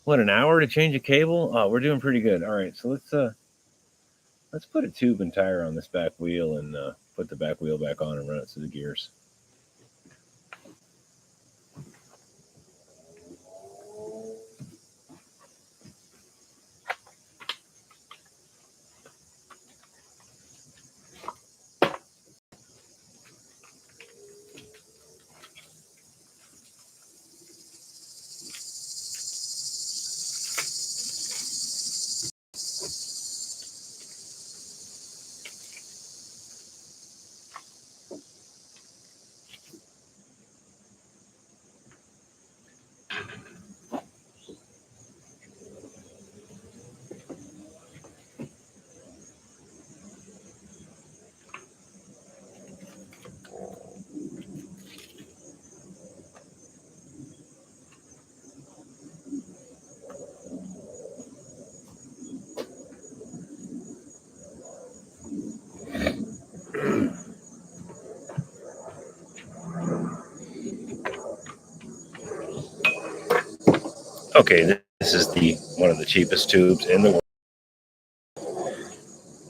what, an hour to change a cable? Oh, we're doing pretty good. All right. So let's put a tube and tire on this back wheel and put the back wheel back on and run it through the gears. Okay, this is the one of the cheapest tubes in the world,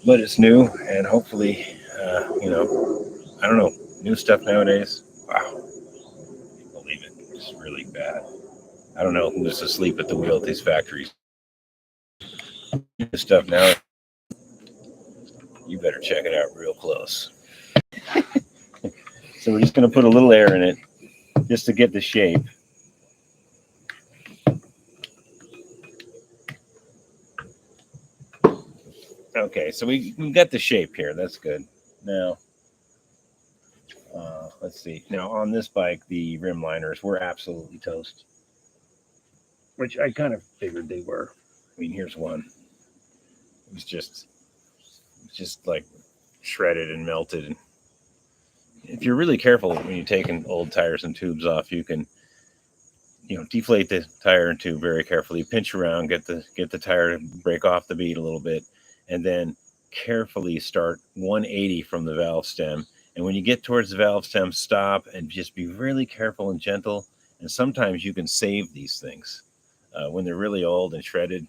but it's new, and hopefully, I don't know, new stuff nowadays. Wow, believe it, it's really bad. I don't know who's asleep at the wheel at these factories. This stuff now, you better check it out real close. So we're just going to put a little air in it just to get the shape. Okay, so we got the shape here. That's good. Now, let's see. Now on this bike, the rim liners were absolutely toast, which I kind of figured they were. I mean, here's one. It was just like shredded and melted. And if you're really careful when you're taking old tires and tubes off, you can, deflate the tire and tube very carefully, pinch around, get the tire to break off the bead a little bit, and then carefully start 180 from the valve stem. And when you get towards the valve stem, stop and just be really careful and gentle. And sometimes you can save these things when they're really old and shredded,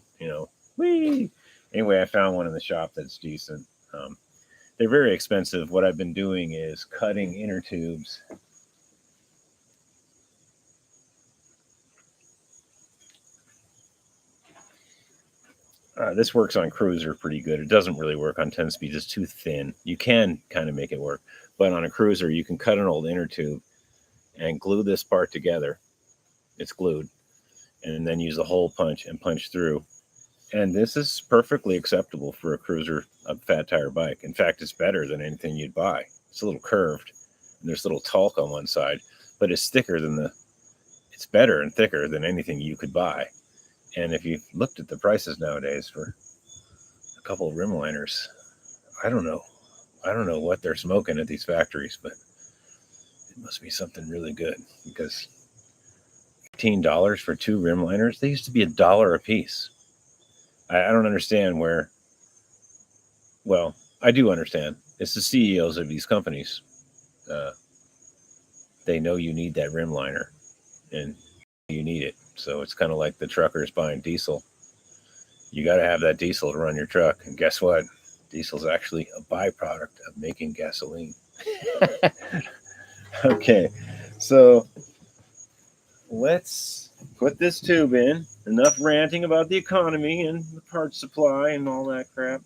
Whee! Anyway, I found one in the shop that's decent. They're very expensive. What I've been doing is cutting inner tubes. This works on cruiser pretty good. It doesn't really work on 10 speeds. It's too thin. You can kind of make it work. But on a cruiser, you can cut an old inner tube and glue this part together. It's glued. And then use the hole punch and punch through. And this is perfectly acceptable for a cruiser, a fat tire bike. In fact, it's better than anything you'd buy. It's a little curved, and there's a little talc on one side, but it's better and thicker than anything you could buy. And if you've looked at the prices nowadays for a couple of rim liners, I don't know what they're smoking at these factories, but it must be something really good, because $15 for 2 rim liners, they used to be $1 a piece. I don't understand where. Well, I do understand. It's the CEOs of these companies. They know you need that rim liner, and you need it. So it's kind of like the truckers buying diesel. You got to have that diesel to run your truck. And guess what? Diesel's actually a byproduct of making gasoline. Okay, so let's put this tube in. Enough ranting about the economy and the parts supply and all that crap.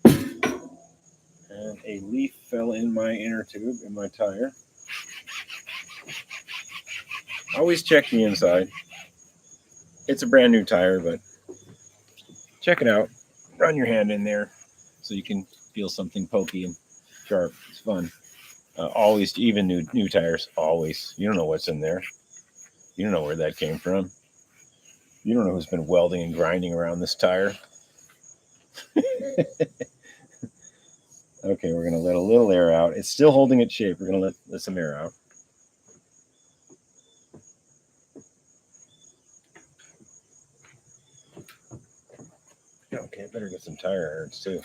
And a leaf fell in my inner tube, in my tire. Always check the inside. It's a brand new tire, but check it out. Run your hand in there so you can feel something pokey and sharp. It's fun. Always, even new tires, always. You don't know what's in there. You don't know where that came from. You don't know who's been welding and grinding around this tire. Okay, we're going to let a little air out. It's still holding its shape. We're going to let some air out. Okay, I better get some tire irons too.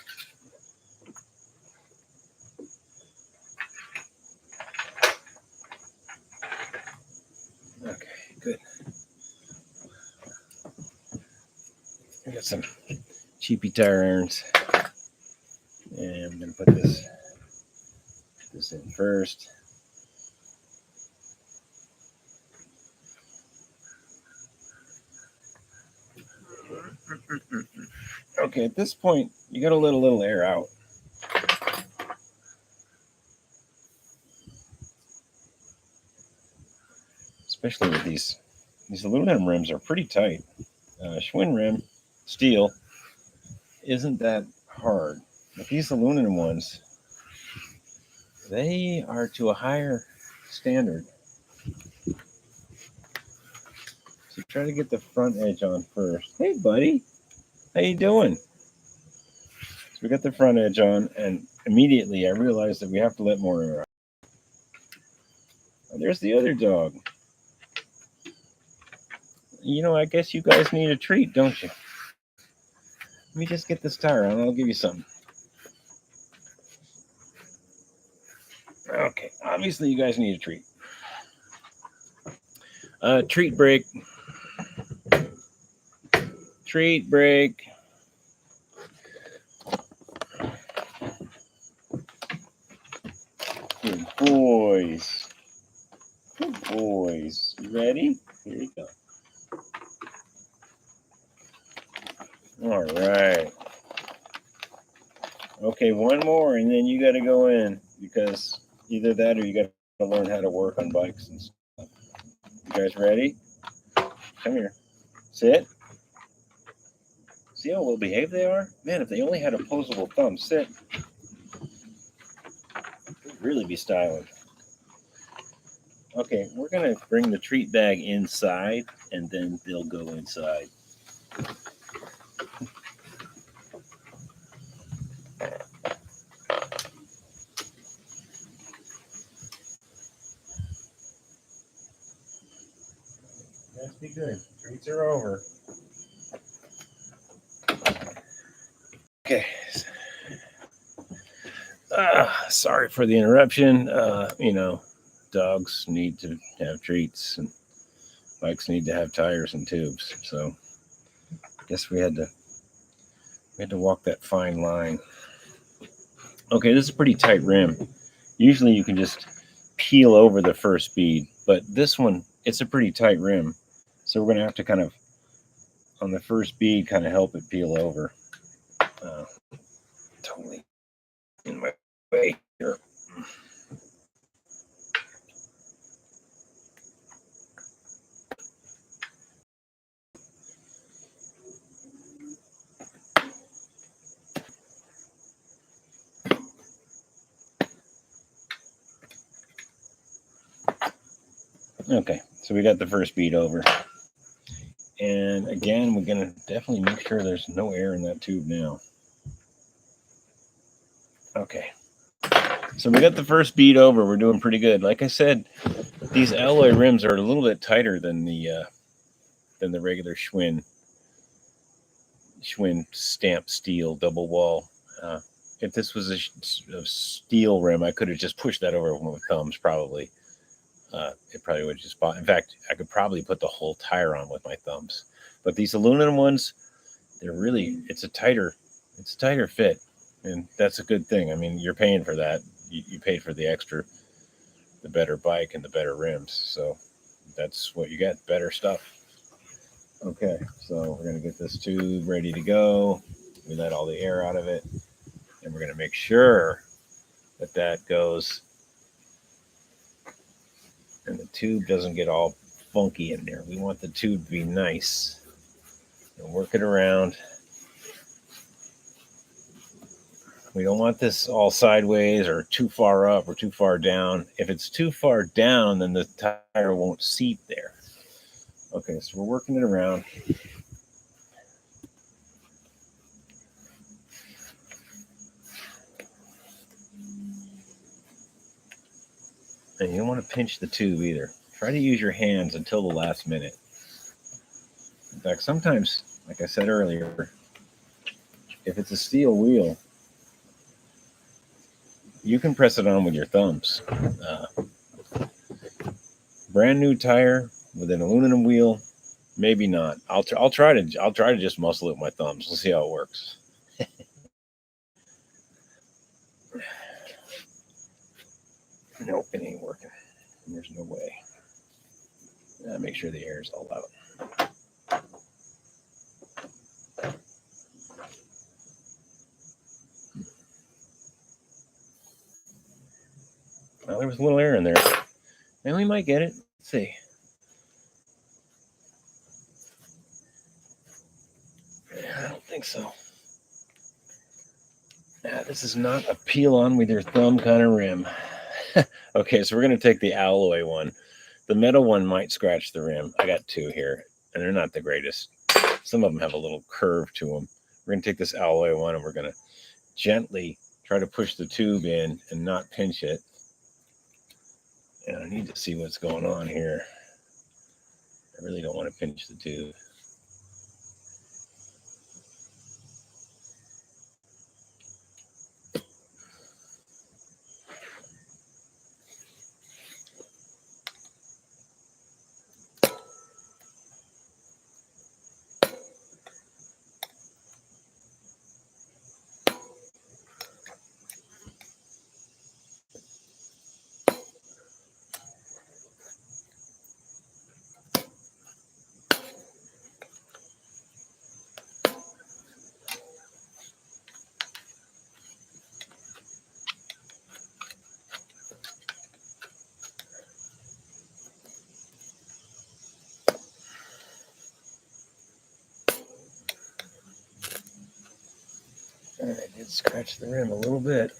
Okay, good. I got some cheapy tire irons. And I'm going to put this in first. Okay, at this point, you got to let a little air out. Especially with these aluminum rims are pretty tight. Schwinn rim, steel, isn't that hard. But these aluminum ones, they are to a higher standard. So try to get the front edge on first. Hey, buddy, how you doing? So we got the front edge on, and immediately I realized that we have to let more air out. Oh, there's the other dog. You know, I guess you guys need a treat, don't you? Let me just get this tire on. I'll give you something. Okay, obviously you guys need a treat. Treat break. Treat break. Good boys. Good boys. You ready? Here you go. All right. Okay, one more, and then you got to go in, because either that or you got to learn how to work on bikes and stuff. You guys ready? Come here. Sit. See how well behaved they are? Man, if they only had opposable thumbs, sit. They'd really be styling. Okay, we're going to bring the treat bag inside, and then they'll go inside. That's be good. Treats are over. Okay. Sorry for the interruption. Dogs need to have treats, and bikes need to have tires and tubes. So I guess we had to walk that fine line. Okay, this is a pretty tight rim. Usually you can just peel over the first bead, but this one, it's a pretty tight rim. So we're going to have to kind of, on the first bead, kind of help it peel over. Totally in my way here. Okay, so we got the first bead over. And again, we're going to definitely make sure there's no air in that tube now. Okay. So we got the first bead over. We're doing pretty good. Like I said, these alloy rims are a little bit tighter than the regular Schwinn stamped steel double wall. If this was a steel rim, I could have just pushed that over with my thumbs probably. It probably would have just bought. In fact, I could probably put the whole tire on with my thumbs. But these aluminum ones, they're really, it's a tighter fit. And that's a good thing. I mean, you're paying for that. You paid for the extra, the better bike and the better rims. So that's what you get, better stuff. Okay, so we're going to get this tube ready to go. We let all the air out of it. And we're going to make sure that that goes and the tube doesn't get all funky in there. We want the tube to be nice. And work it around. We don't want this all sideways or too far up or too far down. If it's too far down, then the tire won't seat there. Okay, so we're working it around. And you don't want to pinch the tube either. Try to use your hands until the last minute. In fact, sometimes, like I said earlier, if it's a steel wheel, you can press it on with your thumbs. Brand new tire with an aluminum wheel, maybe not. I'll try to just muscle it with my thumbs. We'll see how it works. Nope, it ain't working. There's no way. Make sure the air is all out. Well, there was a little air in there. And we might get it. Let's see. I don't think so. This is not a peel on with your thumb kind of rim. Okay, so we're going to take the alloy one. The metal one might scratch the rim. I got two here, and they're not the greatest. Some of them have a little curve to them. We're going to take this alloy one, and we're going to gently try to push the tube in and not pinch it. And I need to see what's going on here. I really don't want to pinch the tube. And I did scratch the rim a little bit.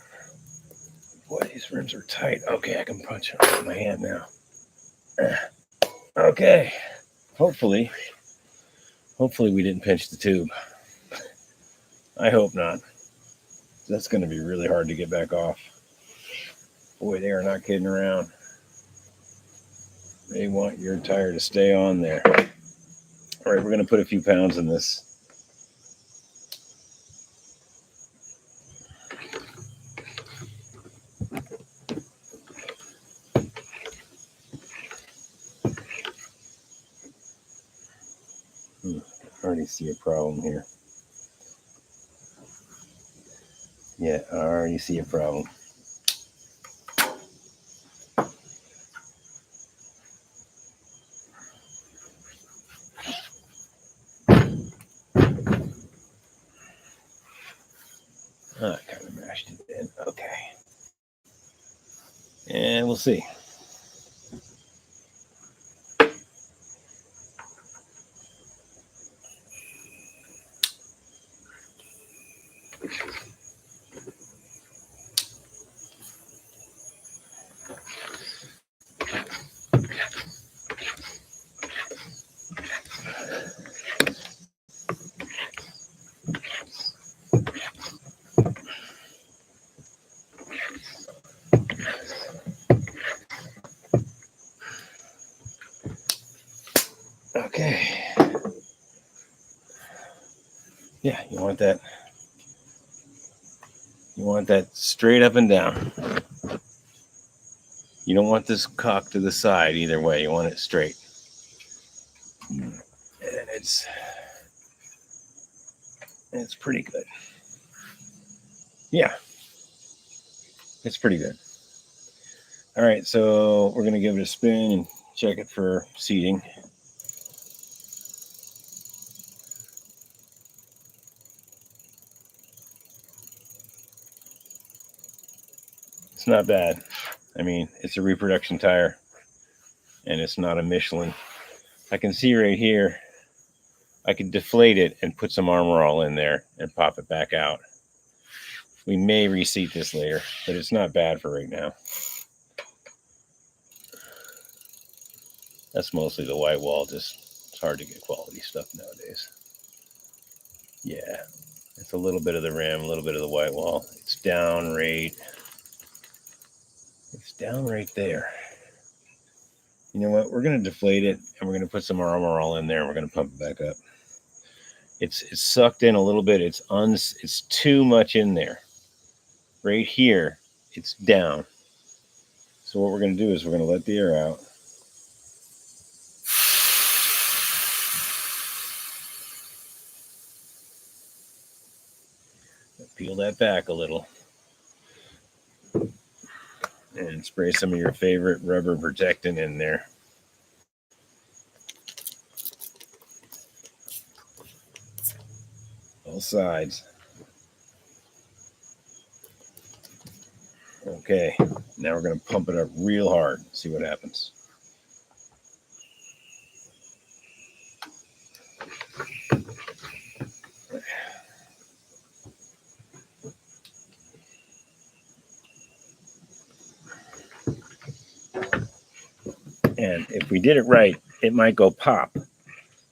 Boy, these rims are tight. Okay, I can punch it with my hand now. Okay, hopefully we didn't pinch the tube. I hope not. That's going to be really hard to get back off. Boy, they are not kidding around. They want your tire to stay on there. All right, we're going to put a few pounds in this. I already see a problem here. Yeah, I already see a problem. I kind of mashed it in. Okay. And we'll see. Okay. Yeah, you want that straight up and down. You don't want this cocked to the side either way. You want it straight. And it's pretty good. Yeah, it's pretty good. All right, so we're gonna give it a spin and check it for seating. It's not bad. I mean, it's a reproduction tire, and it's not a Michelin. I can see right here, I could deflate it and put some Armor All in there and pop it back out. We may reseat this later, but it's not bad for right now. That's mostly the white wall. Just, it's hard to get quality stuff nowadays. Yeah, it's a little bit of the rim, a little bit of the white wall. It's down right. It's down right there. You know what? We're going to deflate it, and we're going to put some Armor All in there, and we're going to pump it back up. It's sucked in a little bit. It's too much in there. Right here, it's down. So what we're going to do is we're going to let the air out. Peel that back a little. And spray some of your favorite rubber protectant in there. Both sides. Okay, now we're going to pump it up real hard. See what happens. And if we did it right, it might go pop.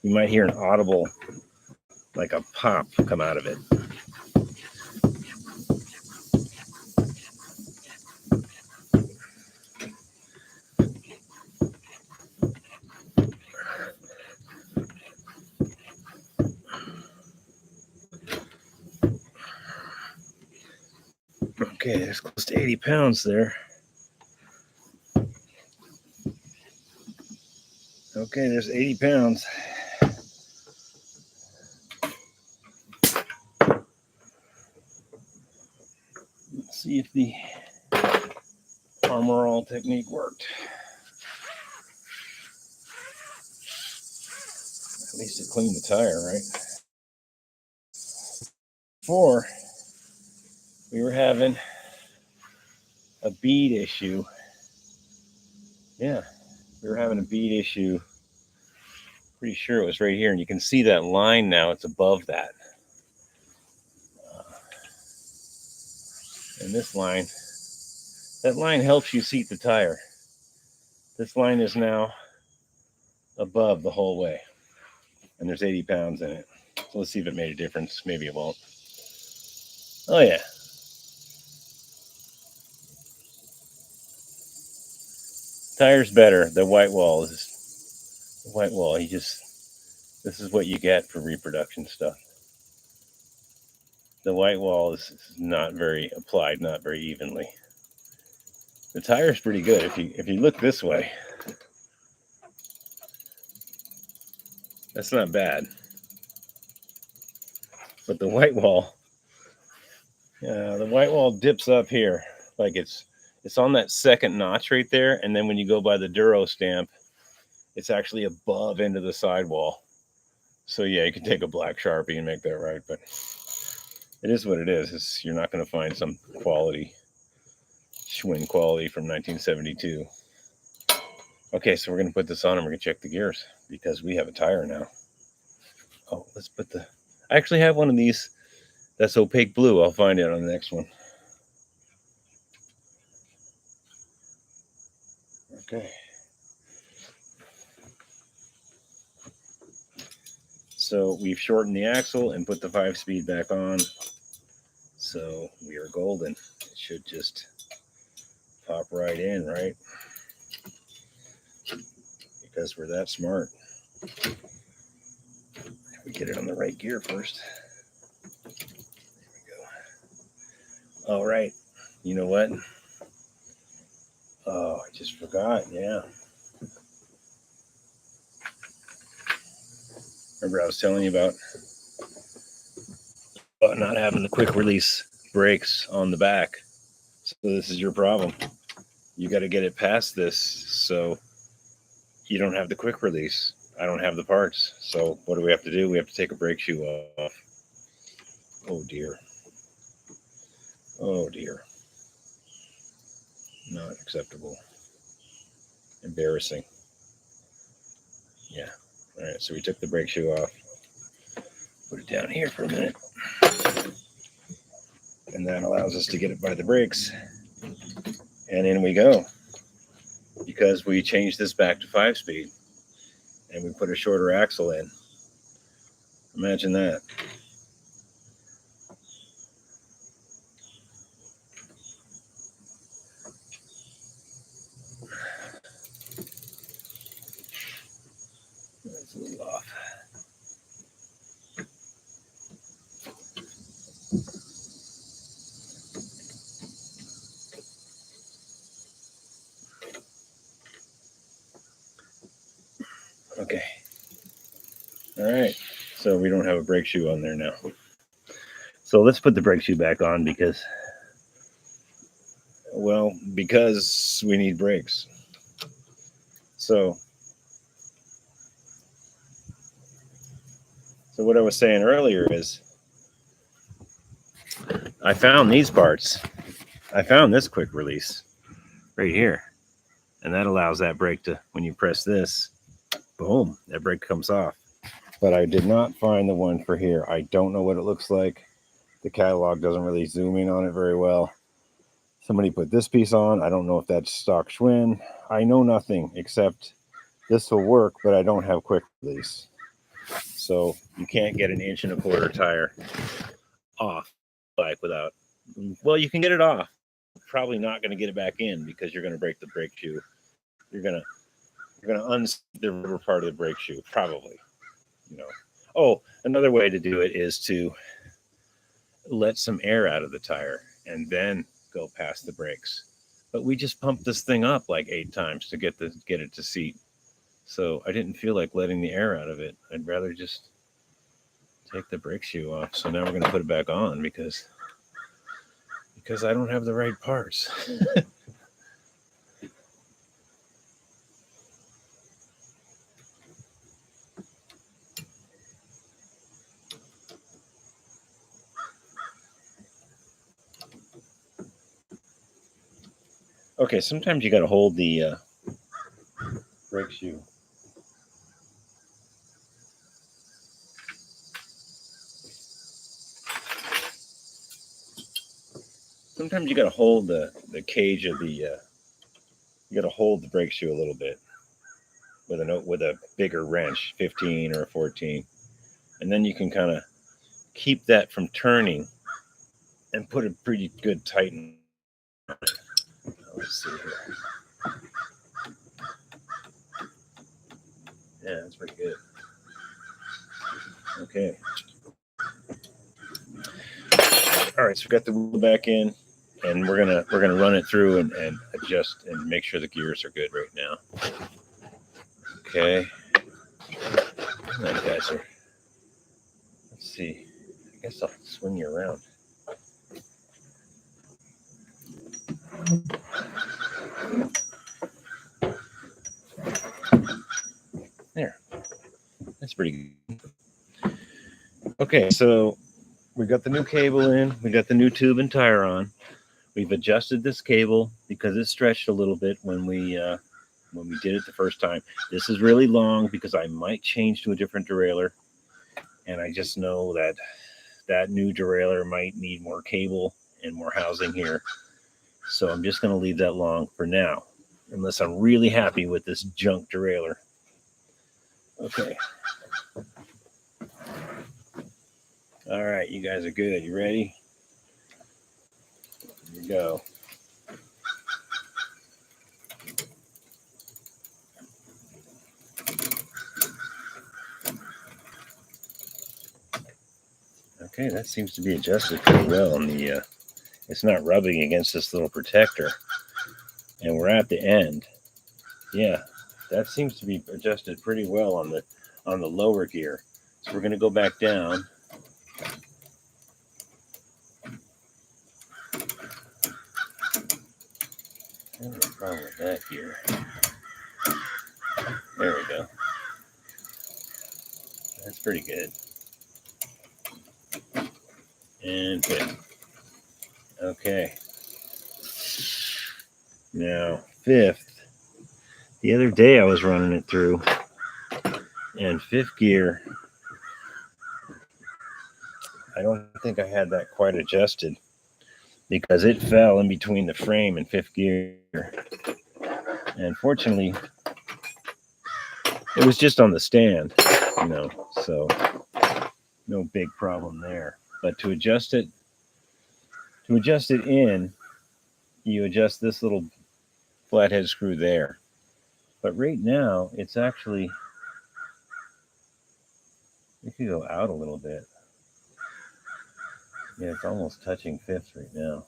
You might hear an audible, like a pop come out of it. Okay, there's close to 80 pounds there. Okay, there's 80 pounds. Let's see if the Armor All technique worked. At least it cleaned the tire, right? Before, we were having a bead issue. Yeah, we were having a bead issue. Pretty sure it was right here, and you can see that line now. It's above that. And this line, that line helps you seat the tire. This line is now above the whole way, and there's 80 pounds in it. So let's see if it made a difference. Maybe it won't. Oh yeah. Tire's better. The white wall, this is what you get for reproduction stuff. The white wall is not very applied, not very evenly. The tire's pretty good. If you look this way, that's not bad. But the white wall dips up here, like it's on that second notch right there, and then when you go by the Duro stamp, it's actually above into the sidewall. So yeah, you can take a black Sharpie and make that right, but it is what it is. You're not going to find some quality, Schwinn quality from 1972. Okay, so we're going to put this on and we're going to check the gears because we have a tire now. Oh, let's put I actually have one of these that's opaque blue. I'll find it on the next one. Okay. So we've shortened the axle and put the 5-speed back on. So we are golden. It should just pop right in, right? Because we're that smart. We get it on the right gear first. There we go. All right. You know what? Oh, I just forgot. Yeah. Remember I was telling you about not having the quick release brakes on the back. So this is your problem. You got to get it past this so you don't have the quick release. I don't have the parts. So what do we have to do? We have to take a brake shoe off. Oh dear. Oh dear. Not acceptable. Embarrassing. Yeah. All right. So we took the brake shoe off. Put it down here for a minute. And that allows us to get it by the brakes. And in we go. Because we changed this back to 5-speed. And we put a shorter axle in. Imagine that. That's a little off. Okay. All right. So we don't have a brake shoe on there now. So let's put the brake shoe back on because we need brakes. So what I was saying earlier is I found these parts. I found this quick release right here. And that allows that brake to, when you press this, boom, that brake comes off. But I did not find the one for here. I don't know what it looks like. The catalog doesn't really zoom in on it very well. Somebody put this piece on. I don't know if that's stock Schwinn. I know nothing except this will work, but I don't have quick release. So you can't get an 1 1/4 tire off bike without, well, you can get it off. Probably not going to get it back in because you're going to break the brake shoe. You're going to unsee the rubber part of the brake shoe, probably. You know. Oh, another way to do it is to let some air out of the tire and then go past the brakes. But we just pumped this thing up like 8 times to get it to seat. So I didn't feel like letting the air out of it. I'd rather just take the brake shoe off. So now we're going to put it back on because I don't have the right parts. Okay, sometimes you got to hold the brake shoe. Sometimes you got to hold the cage of the. You got to hold the brake shoe a little bit with a bigger wrench, 15 or 14, and then you can kind of keep that from turning and put a pretty good tighten. Let's see here. Yeah, that's pretty good. Okay. All right, so we got the wheel back in, and we're gonna run it through and adjust and make sure the gears are good right now. Okay. Those guys are. Let's see. I guess I'll swing you around. There. That's pretty good. Okay, so we got the new cable in. We got the new tube and tire on. We've adjusted this cable because it stretched a little bit when we did it the first time. This is really long because I might change to a different derailleur, and I just know that new derailleur might need more cable and more housing here. So I'm just going to leave that long for now, unless I'm really happy with this junk derailleur. Okay. All right, you guys are good. You ready? Here we go. Okay, that seems to be adjusted pretty well on the, it's not rubbing against this little protector. And we're at the end. Yeah, that seems to be adjusted pretty well on the lower gear. So we're going to go back down. What's the problem with that gear? There we go. That's pretty good. And fit. Okay. Now, fifth. The other day I was running it through, and fifth gear, I don't think I had that quite adjusted because it fell in between the frame and fifth gear. And fortunately, it was just on the stand, so no big problem there. But to adjust it in, you adjust this little flathead screw there. But right now, it's actually, it could go out a little bit. Yeah, it's almost touching fifth right now.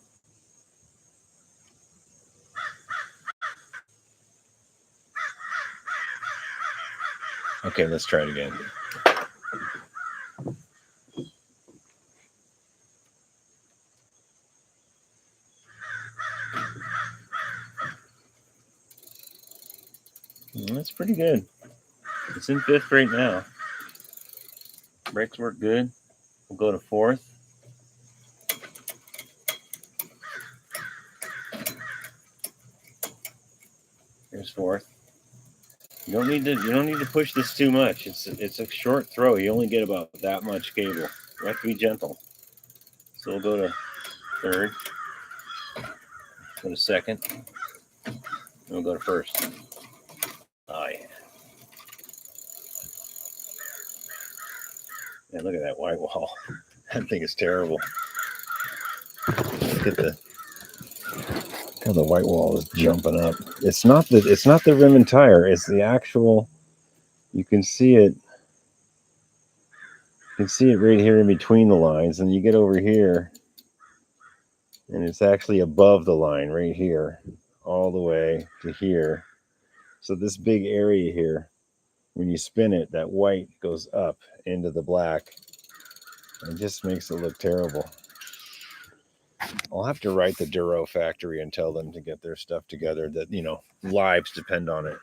Okay, let's try it again. That's pretty good. It's in fifth right now. Brakes work good. We'll go to fourth. Here's fourth. You don't need to push this too much. It's a short throw. You only get about that much cable. You have to be gentle. So we'll go to third. Go to second. And we'll go to first. Oh yeah. Yeah, look at that white wall. That thing is terrible. Look at how the white wall is jumping up. It's not the rim and tire. It's the actual. You can see it. You can see it right here in between the lines, and you get over here, and it's actually above the line right here, all the way to here. So this big area here, when you spin it, that white goes up into the black. It just makes it look terrible. I'll have to write the Duro factory and tell them to get their stuff together, that, lives depend on it.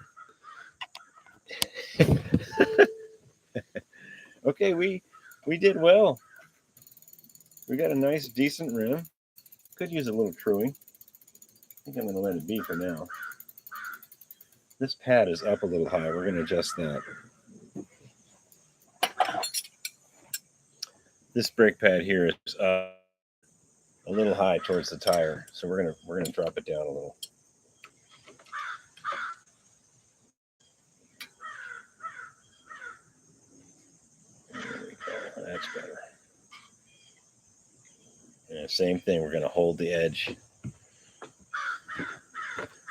Okay, we did well. We got a nice, decent rim. Could use a little truing. I think I'm going to let it be for now. This pad is up a little high. We're going to adjust that. This brake pad here is up a little high towards the tire, so we're gonna drop it down a little. There we go. That's better. And same thing. We're gonna hold the edge.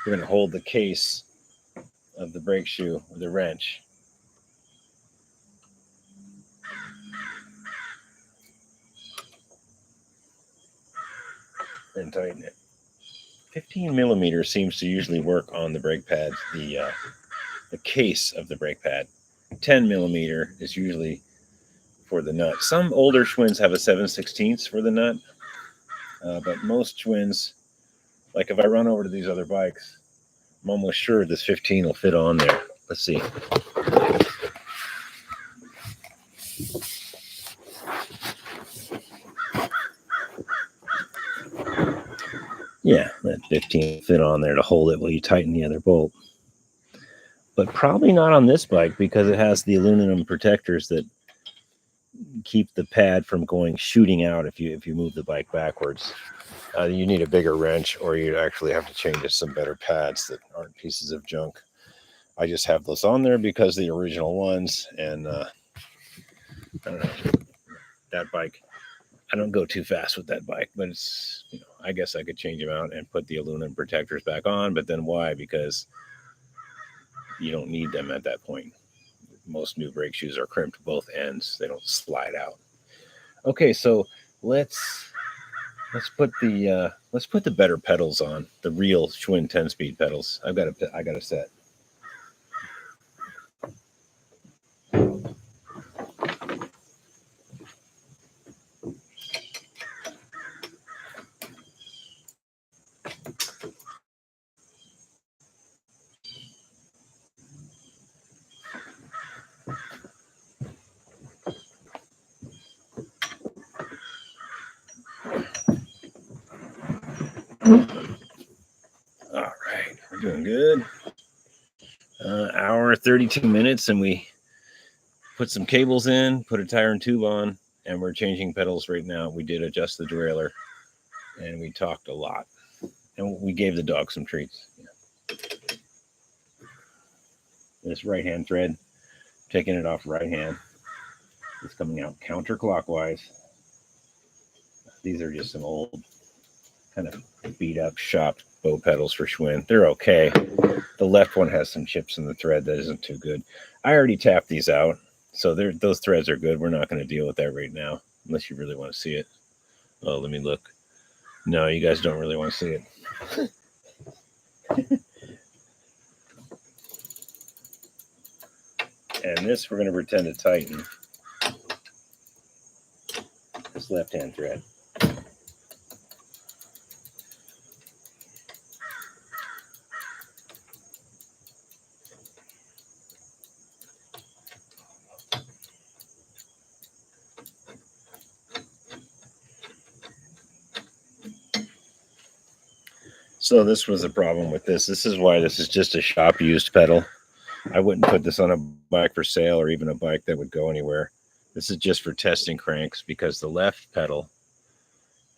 We're gonna hold the case of the brake shoe with a wrench. And tighten it. 15 millimeters seems to usually work on the brake pad, the case of the brake pad. 10 millimeter is usually for the nut. Some older Schwinns have a 7/16 for the nut, but most Schwinns, like if I run over to these other bikes, I'm almost sure this 15 will fit on there. Let's see. Yeah, that 15 fit on there to hold it while you tighten the other bolt. But probably not on this bike because it has the aluminum protectors that keep the pad from shooting out if you move the bike backwards. You need a bigger wrench, or you actually have to change to some better pads that aren't pieces of junk. I just have those on there because the original ones, and I don't know, that bike, I don't go too fast with that bike, but it's, I guess I could change them out and put the aluminum protectors back on, but then why? Because you don't need them at that point. Most new brake shoes are crimped both ends. They don't slide out. Okay, so let's put the better pedals on, the real Schwinn 10-speed pedals. I got a set. All right, we're doing good. Hour 32 minutes, and we put some cables in, put a tire and tube on, and we're changing pedals right now. We did adjust the derailleur, and we talked a lot, and we gave the dog some treats. Yeah. This right-hand thread, taking it off right hand. It's coming out counterclockwise. These are just some old, kind of beat up shop bow pedals for Schwinn. They're okay. The left one has some chips in the thread that isn't too good. I already tapped these out, so those threads are good. We're not going to deal with that right now, unless you really want to see it. Oh, let me look. No, you guys don't really want to see it. And this we're going to pretend to tighten. This left-hand thread. So this was a problem with this. This is why this is just a shop used pedal. I wouldn't put this on a bike for sale or even a bike that would go anywhere. This is just for testing cranks because the left pedal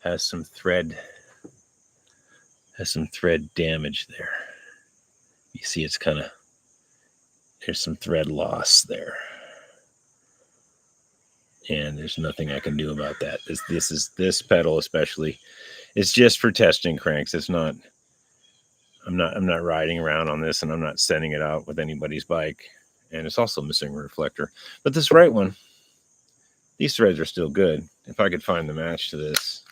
has some thread damage there. You see it's kind of, there's some thread loss there. And there's nothing I can do about that. This pedal especially is just for testing cranks. It's not, I'm not riding around on this, and I'm not sending it out with anybody's bike. And it's also missing a reflector. But this right one, these threads are still good. If I could find the match to this.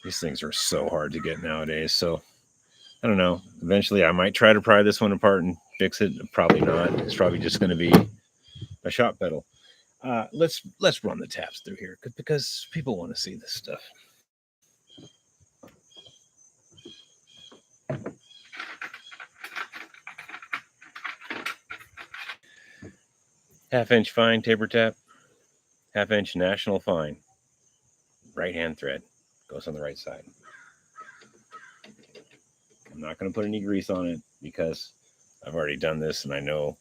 These things are so hard to get nowadays. So I don't know. Eventually I might try to pry this one apart and fix it. Probably not. It's probably just going to be a shop pedal. Let's run the taps through here because people want to see this stuff. Half-inch fine taper tap, half-inch national fine. Right-hand thread goes on the right side. I'm not going to put any grease on it because I've already done this and I know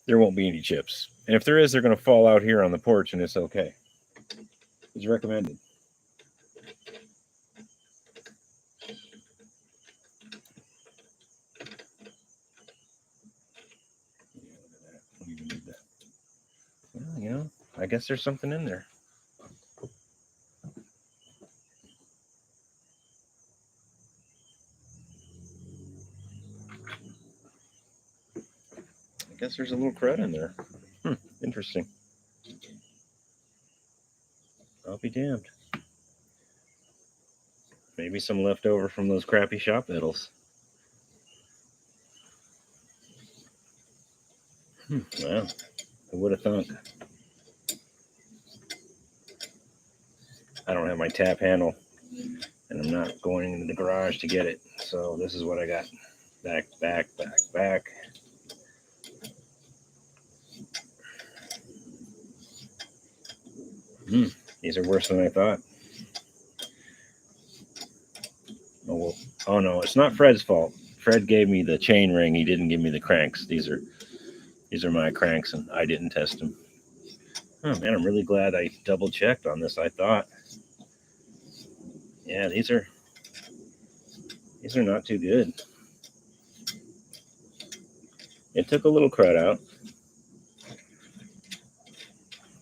there won't be any chips. And if there is, they're going to fall out here on the porch and it's okay. It's recommended. Well, you know, I guess there's something in there. I guess there's a little crud in there. Interesting. I'll be damned. Maybe some leftover from those crappy shop pedals. Well, who would have thought? I don't have my tap handle, and I'm not going into the garage to get it. So this is what I got. Back. These are worse than I thought. Oh no, it's not Fred's fault. Fred gave me the chain ring. He didn't give me the cranks. These are my cranks, and I didn't test them. Oh man, I'm really glad I double checked on this. I thought, yeah, these are not too good. It took a little crud out,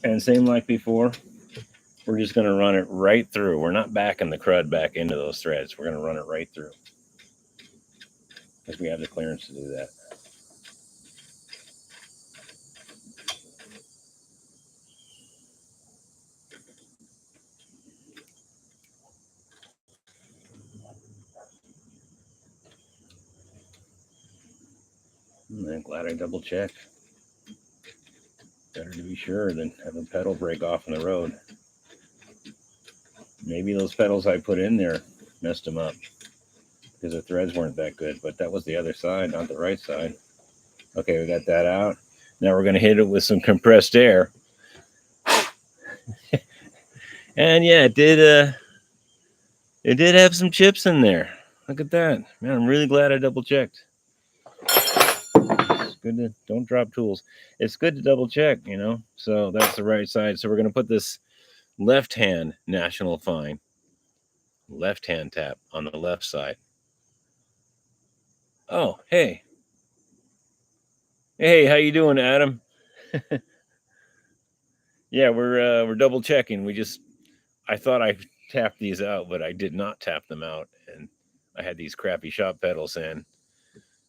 and same like before, we're just going to run it right through. We're not backing the crud back into those threads. We're going to run it right through because we have the clearance to do that. Yeah, glad I double checked. Better to be sure than have a pedal break off in the road. Maybe those pedals I put in there messed them up because the threads weren't that good, but that was the other side, not the right side. Okay, we got that out. Now we're going to hit it with some compressed air. And yeah, it did have some chips in there. Look at that. Man, I'm really glad I double checked. It's good to, don't drop tools. It's good to double check, you know. So that's the right side. So we're going to put this left hand national fine, left hand tap on the left side. Oh, hey. Hey, how you doing, Adam? Yeah, we're double checking. I thought I tapped these out, but I did not tap them out, and I had these crappy shop pedals in,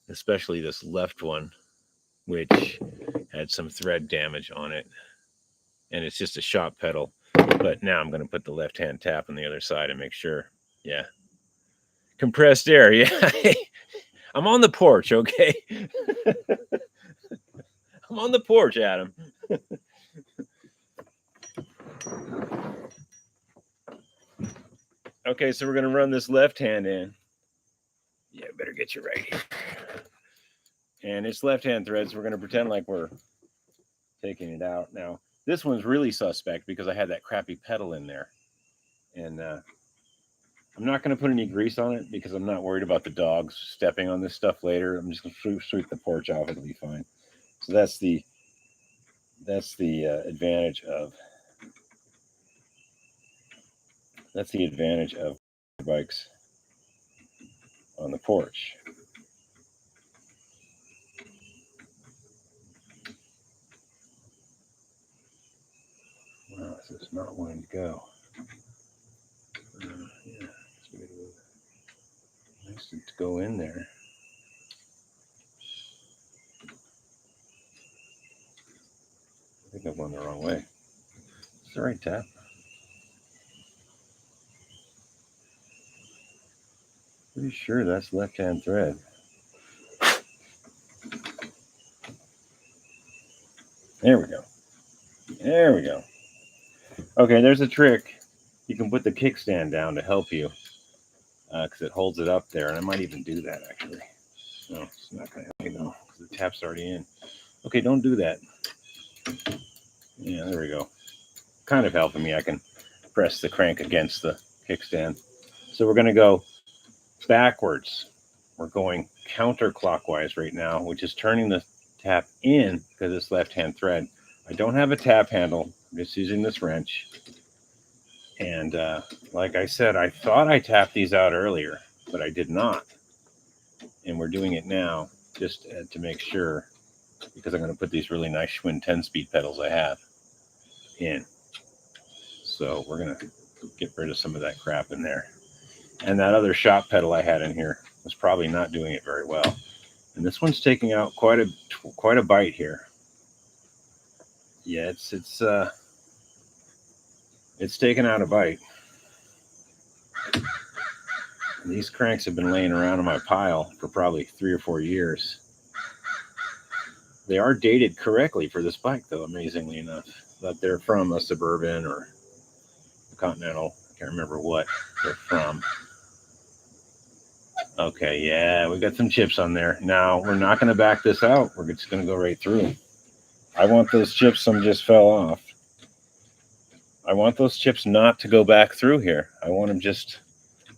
especially this left one, which had some thread damage on it, and it's just a shop pedal. But now I'm going to put the left hand tap on the other side and make sure. Yeah, compressed air. Yeah, I'm on the porch. Okay, I'm on the porch, Adam. Okay, so we're going to run this left hand in. Yeah, better get you right here. And it's left hand thread, so we're going to pretend like we're taking it out. Now, this one's really suspect because I had that crappy pedal in there. And I'm not going to put any grease on it because I'm not worried about the dogs stepping on this stuff later. I'm just going to sweep the porch off. It'll be fine. So that's the advantage of bikes on the porch. Wow, this is not wanting to go. Yeah, nice to go in there. I think I've gone the wrong way. It's the right tap. Pretty sure that's left-hand thread. There we go. There we go. Okay, there's a trick. You can put the kickstand down to help you because it holds it up there. And I might even do that, actually. No, it's not going to help me, though, because the tap's already in. Okay, don't do that. Yeah, there we go. Kind of helping me. I can press the crank against the kickstand. So we're going to go backwards. We're going counterclockwise right now, which is turning the tap in because it's left-hand thread. I don't have a tap handle. I'm just using this wrench. And like I said, I thought I tapped these out earlier, but I did not. And we're doing it now just to make sure, because I'm going to put these really nice Schwinn 10-speed pedals I have in. So we're going to get rid of some of that crap in there. And that other shop pedal I had in here was probably not doing it very well. And this one's taking out quite a bite here. Yeah, it's taken out a bite. And these cranks have been laying around in my pile for probably 3 or 4 years. They are dated correctly for this bike, though, amazingly enough. But they're from a Suburban or a Continental. I can't remember what they're from. Okay, yeah, we got some chips on there. Now, we're not going to back this out. We're just going to go right through. I want those chips, some just fell off. I want those chips not to go back through here. I want them just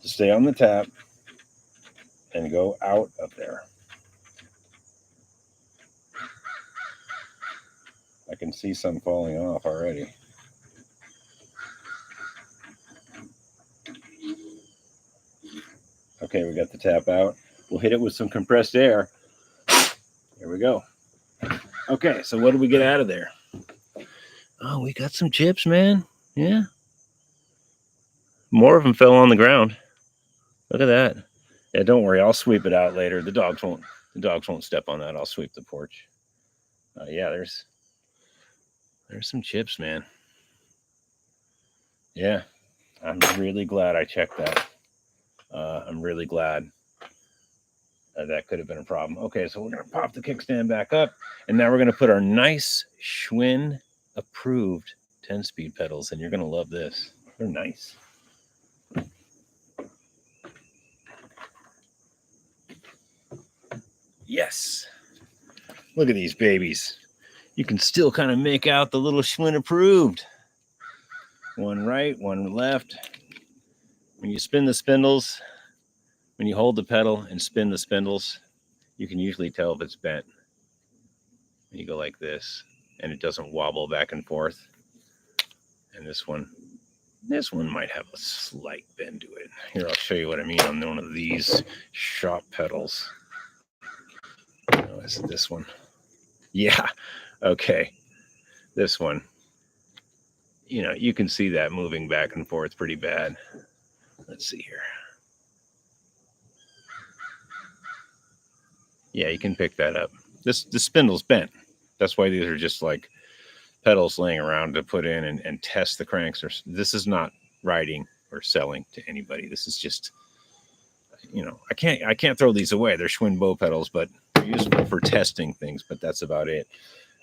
to stay on the tap and go out of there. I can see some falling off already. Okay, we got the tap out. We'll hit it with some compressed air. Here we go. Okay, so what did we get out of there? Oh, we got some chips, man. Yeah. More of them fell on the ground. Look at that. Yeah, don't worry. I'll sweep it out later. The dogs won't step on that. I'll sweep the porch. Yeah, there's some chips, man. Yeah, I'm really glad I checked that. I'm really glad. that could have been a problem. Okay, so we're going to pop the kickstand back up, and now we're going to put our nice Schwinn approved 10-speed pedals, and you're going to love this. They're nice. Yes. Look at these babies. You can still kind of make out the little Schwinn approved. One right, one left. When you spin the spindles, when you hold the pedal and spin the spindles, you can usually tell if it's bent. You go like this, and it doesn't wobble back and forth. And this one might have a slight bend to it. Here, I'll show you what I mean on one of these shop pedals. Oh, is it this one? Yeah, okay. This one. You know, you can see that moving back and forth pretty bad. Let's see here. Yeah, you can pick that up. The spindle's bent. That's why these are just like pedals laying around to put in and test the cranks. This is not riding or selling to anybody. This is just, you know, I can't throw these away. They're Schwinn bow pedals, but they're useful for testing things, but that's about it.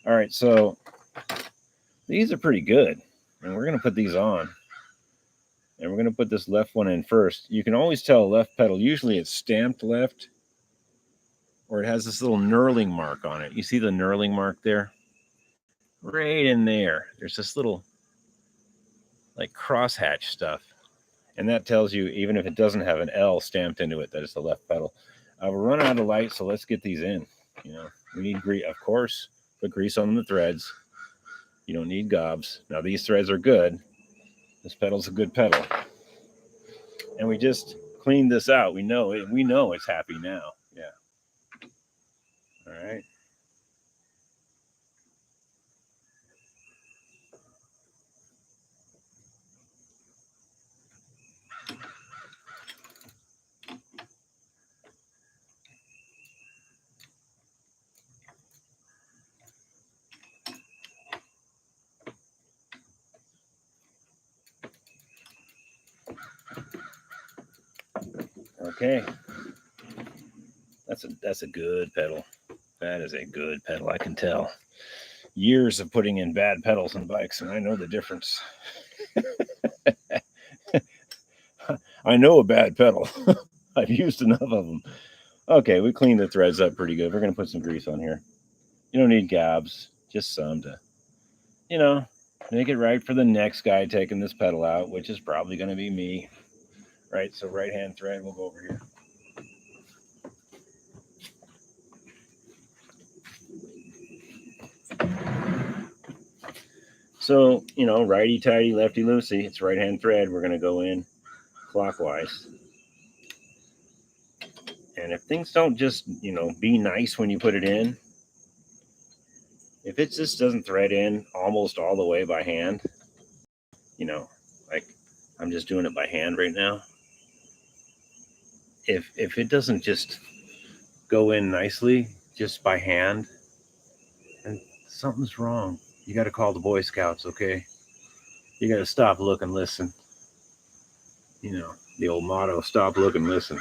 All right, so these are pretty good. And we're going to put these on. And we're going to put this left one in first. You can always tell a left pedal. Usually it's stamped left, or it has this little knurling mark on it. You see the knurling mark there? Right in there. There's this little like crosshatch stuff. And that tells you, even if it doesn't have an L stamped into it, that it's the left pedal. We're running out of light, so let's get these in. You know, we need grease, of course, put grease on the threads. You don't need gobs. Now these threads are good. This pedal's a good pedal. And we just cleaned this out. We know it's happy now. Yeah. All right. Okay. That's a good pedal. That is a good pedal. I can tell. Years of putting in bad pedals on bikes, and I know the difference. I know a bad pedal. I've used enough of them. Okay, we cleaned the threads up pretty good. We're going to put some grease on here. You don't need gobs, just some to, you know, make it right for the next guy taking this pedal out, which is probably going to be me. Right, so right-hand thread, we'll go over here. So, you know, righty-tighty, lefty-loosey, it's right-hand thread. We're going to go in clockwise. And if things don't just, you know, be nice when you put it in, if it just doesn't thread in almost all the way by hand, you know, like I'm just doing it by hand right now. If it doesn't just go in nicely just by hand, then something's wrong. You got to call the Boy Scouts, okay? You got to stop, look, and listen. You know, the old motto, stop, look, and listen.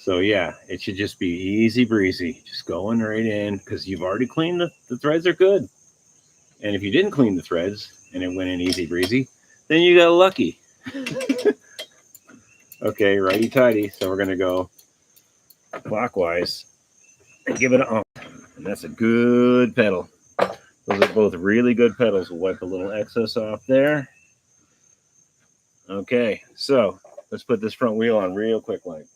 So yeah, it should just be easy breezy, just going right in, because you've already cleaned the threads are good. And if you didn't clean the threads and it went in easy breezy, then you got lucky. Okay, righty tighty. So we're gonna go clockwise and give it a ump. And that's a good pedal. Those are both really good pedals. We'll wipe a little excess off there. Okay, so let's put this front wheel on real quick like.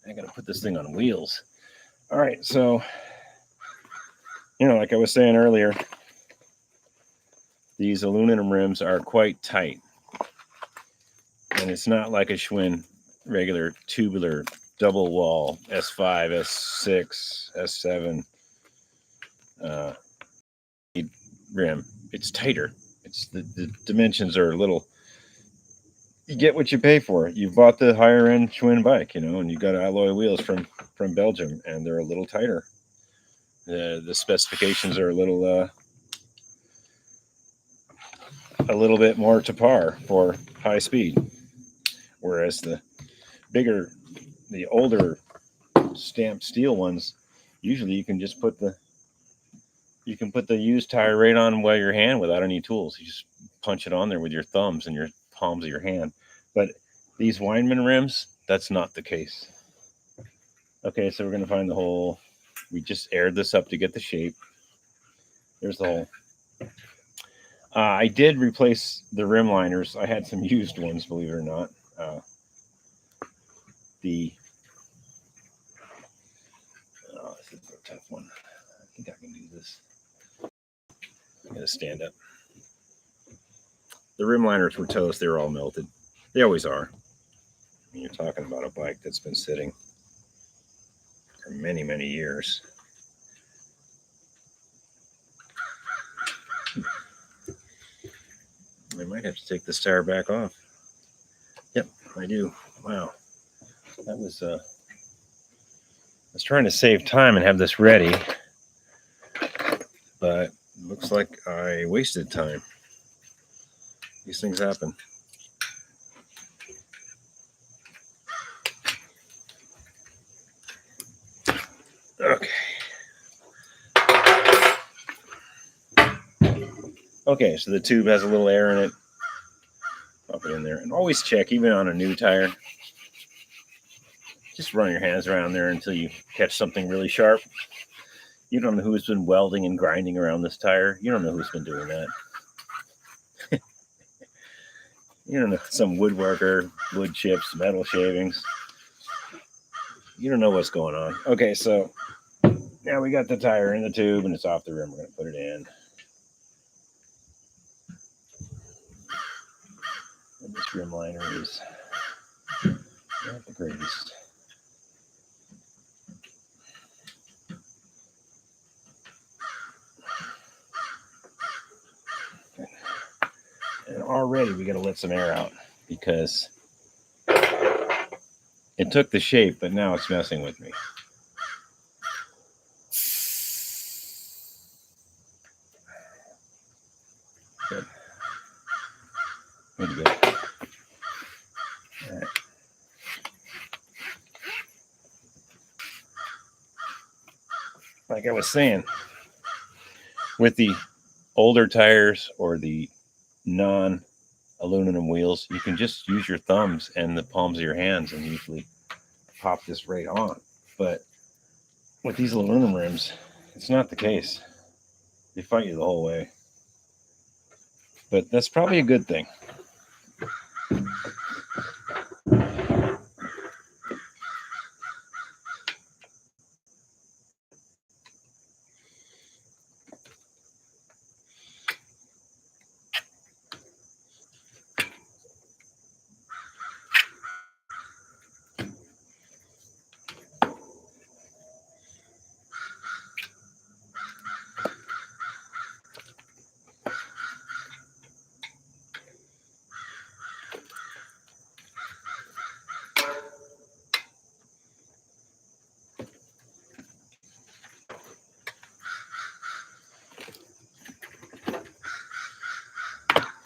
I gotta put this thing on wheels. All right, so, you know, like I was saying earlier, these aluminum rims are quite tight. And it's not like a Schwinn regular tubular double wall S5, S6, S7 rim. It's tighter. It's the dimensions are a little. You get what you pay for. You bought the higher end Schwinn bike, you know, and you got alloy wheels from Belgium, and they're a little tighter. The specifications are a little bit more to par for high speed, whereas the older stamped steel ones, usually you can just put the used tire right on by your hand without any tools. You just punch it on there with your thumbs and your palms of your hand. But these Weinman rims, that's not the case. Okay, so we're going to find the hole. We just aired this up to get the shape. There's the hole. I did replace the rim liners. I had some used ones, believe it or not. This is a tough one. I think I can do this. I'm going to stand up. The rim liners were toast. They were all melted. They always are. I mean, you're talking about a bike that's been sitting for many, many years. I might have to take this tire back off. Yep, I do. Wow. That was, I was trying to save time and have this ready, but it looks like I wasted time. These things happen. Okay. Okay, so the tube has a little air in it. Pop it in there. And always check, even on a new tire. Just run your hands around there until you catch something really sharp. You don't know who's been welding and grinding around this tire. You don't know who's been doing that. You don't know, some woodworker, wood chips, metal shavings. You don't know what's going on. Okay, so now we got the tire in the tube and it's off the rim. We're going to put it in. And this rim liner is not the greatest. And already we got to let some air out because it took the shape, but now it's messing with me. Good. Good to go. All right. Like I was saying, with the older tires or the non-aluminum wheels, you can just use your thumbs and the palms of your hands and usually pop this right on. But with these aluminum rims, it's not the case. They fight you the whole way. But that's probably a good thing.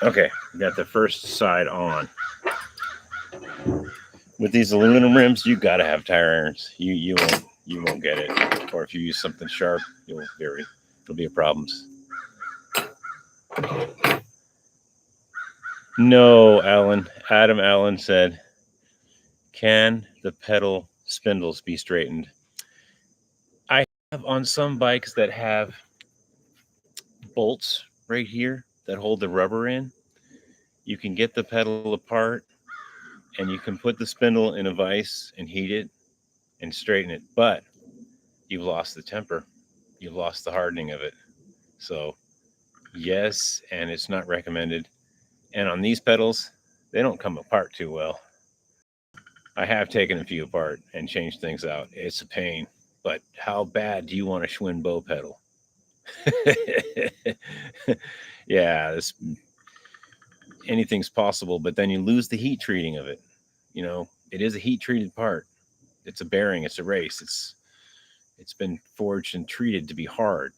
Okay, we got the first side on. With these aluminum rims, you gotta have tire irons. You won't get it. Or if you use something sharp, it'll be a problems. No, Adam Allen said, can the pedal spindles be straightened? I have on some bikes that have bolts right here that hold the rubber in. You can get the pedal apart and you can put the spindle in a vise and heat it and straighten it, but you've lost the temper. You've lost the hardening of it. So yes, and it's not recommended. And on these pedals, they don't come apart too well. I have taken a few apart and changed things out. It's a pain, but how bad do you want a Schwinn bow pedal? Yeah, anything's possible, but then you lose the heat treating of it. You know, it is a heat treated part. It's a bearing. It's a race. it's been forged and treated to be hard.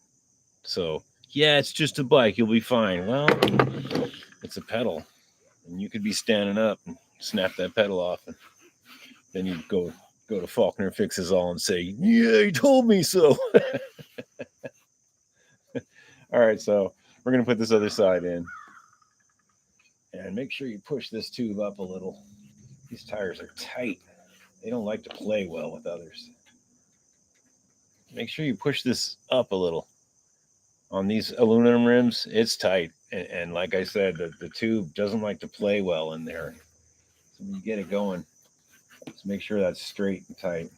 So yeah, it's just a bike, you'll be fine. Well, it's a pedal, and you could be standing up and snap that pedal off, and then you go to Faulkner Fixes All and say, yeah, he told me so. All right, so we're going to put this other side in. And make sure you push this tube up a little. These tires are tight. They don't like to play well with others. Make sure you push this up a little. On these aluminum rims, it's tight. And like I said, the tube doesn't like to play well in there. So when you get it going, just make sure that's straight and tight.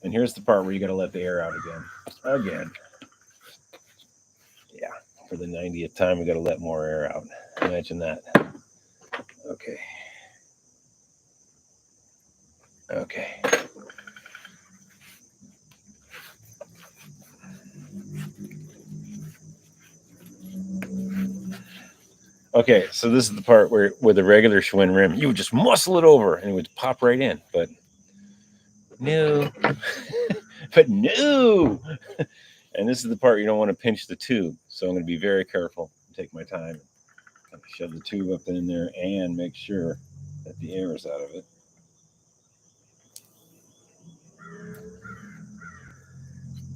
And here's the part where you got to let the air out again. Yeah, for the 90th time, we got to let more air out. Imagine that. Okay. Okay, so this is the part where with a regular Schwinn rim, you would just muscle it over and it would pop right in. But no. And this is the part you don't want to pinch the tube. So I'm going to be very careful, take my time, and shove the tube up in there and make sure that the air is out of it.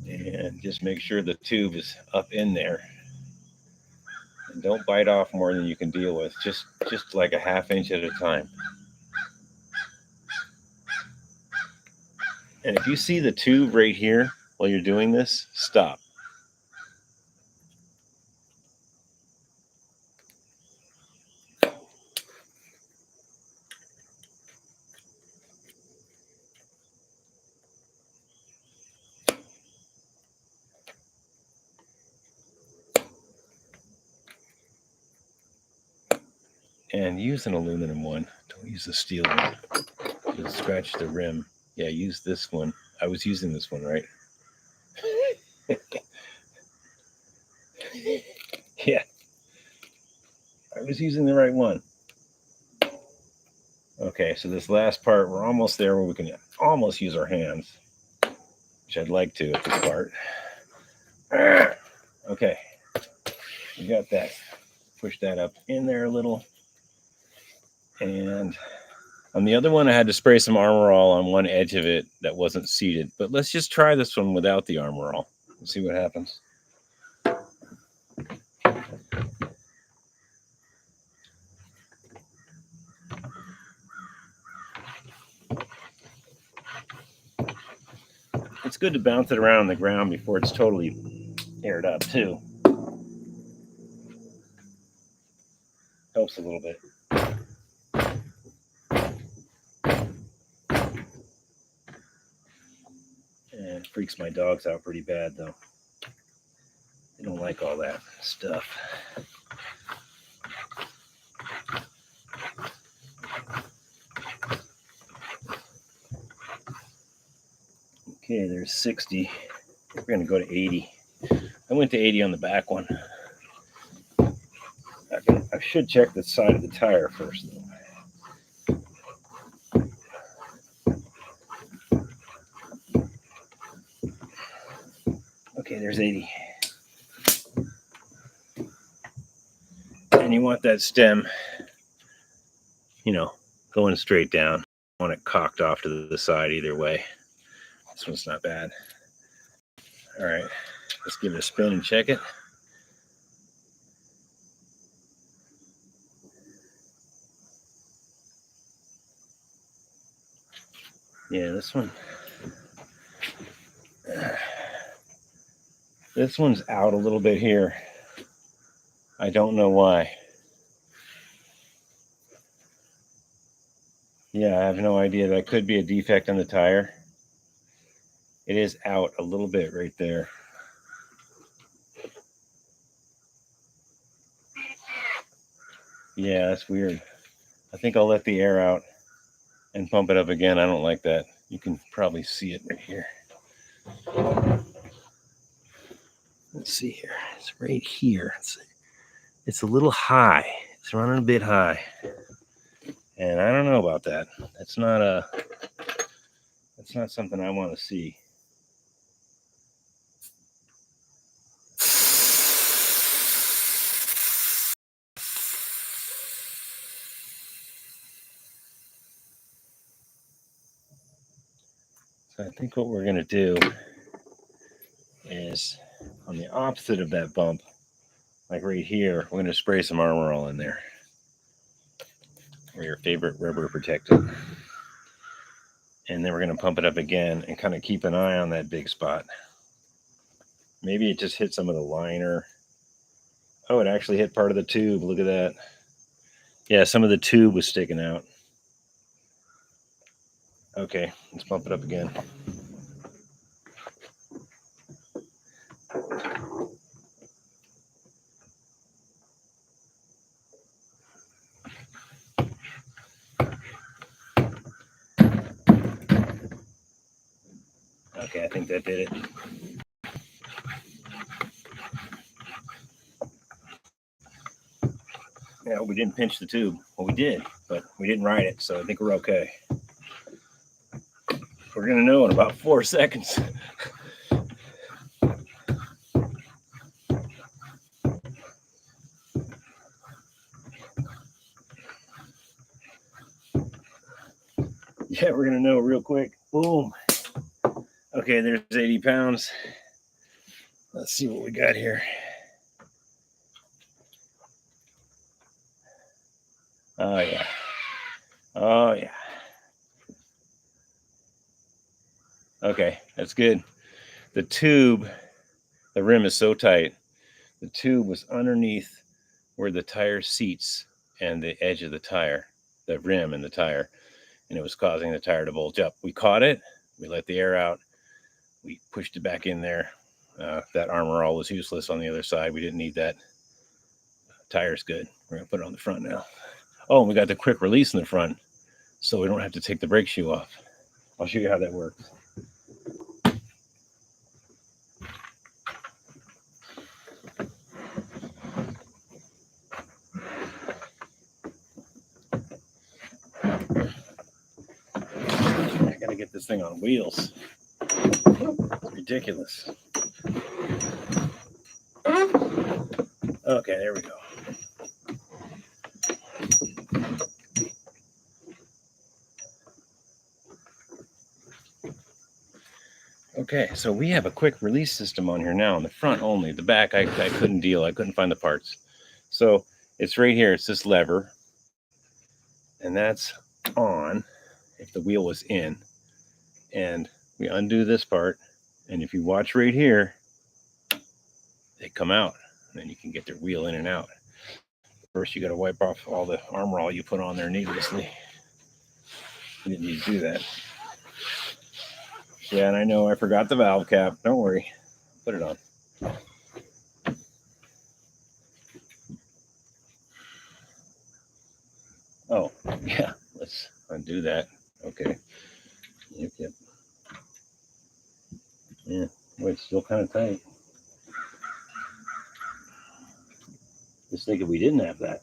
And just make sure the tube is up in there. And don't bite off more than you can deal with. Just like a ½ inch at a time. And if you see the tube right here while you're doing this, stop. And use an aluminum one. Don't use the steel one. You'll scratch the rim. Yeah, use this one. I was using this one, right? Yeah. I was using the right one. Okay, so this last part, we're almost there where we can almost use our hands, which I'd like to at this part. Okay, we got that. Push that up in there a little. And on the other one, I had to spray some Armor All on one edge of it that wasn't seated. But let's just try this one without the Armor All and see what happens. It's good to bounce it around on the ground before it's totally aired up too. Helps a little bit. And it freaks my dogs out pretty bad though. They don't like all that stuff. Okay, there's 60. We're going to go to 80. I went to 80 on the back one. I should check the side of the tire first, though. Okay, there's 80. And you want that stem, going straight down. You want it cocked off to the side either way. This one's not bad. All right, let's give it a spin and check it. Yeah, this one's out a little bit here. I don't know why. Yeah, I have no idea. That could be a defect on the tire. It is out a little bit right there. Yeah, that's weird. I think I'll let the air out and pump it up again. I don't like that. You can probably see it right here. Let's see here. It's right here. It's a little high. It's running a bit high. And I don't know about that. That's not something I want to see. So I think what we're going to do is on the opposite of that bump, like right here, we're going to spray some Armor All in there, or your favorite rubber protectant. And then we're going to pump it up again and kind of keep an eye on that big spot. Maybe it just hit some of the liner. Oh, it actually hit part of the tube. Look at that. Yeah, some of the tube was sticking out. Okay, let's pump it up again. Okay, I think that did it. Yeah, we didn't pinch the tube. Well, we did, but we didn't ride it, so I think we're okay. We're going to know in about 4 seconds. Yeah, we're going to know real quick. Boom. Okay, there's 80 pounds. Let's see what we got here. Oh, yeah. Oh, yeah. Okay, that's good. The tube, the rim is so tight. The tube was underneath where the tire seats and the edge of the tire, the rim and the tire, and it was causing the tire to bulge up. We caught it. We let the air out. We pushed it back in there. That Armor All was useless on the other side. We didn't need that. Tire's good. We're going to put it on the front now. Oh, and we got the quick release in the front, so we don't have to take the brake shoe off. I'll show you how that works. I got to get this thing on wheels. It's ridiculous. Okay, there we go. Okay, so we have a quick release system on here now on the front only. The back, I couldn't deal. I couldn't find the parts. So it's right here. It's this lever. And that's on if the wheel was in. And we undo this part. And if you watch right here, they come out. And then you can get their wheel in and out. First, you got to wipe off all the Armor All you put on there needlessly. You didn't need to do that. Yeah, and I know I forgot the valve cap. Don't worry. Put it on. Oh, yeah. Let's undo that. Okay. Yep. Yeah. Well, it's still kind of tight. Just thinking we didn't have that.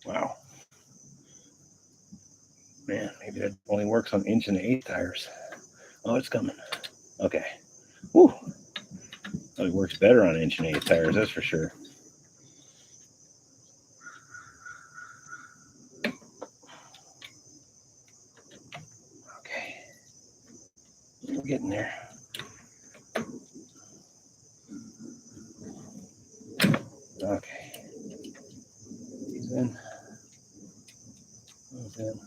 Wow. Man, maybe that only works on 1 1/8 tires. Oh, it's coming. Okay. Woo. Oh, it works better on 1 1/8 tires, that's for sure. Okay. We're getting there. Okay. These in. Those in.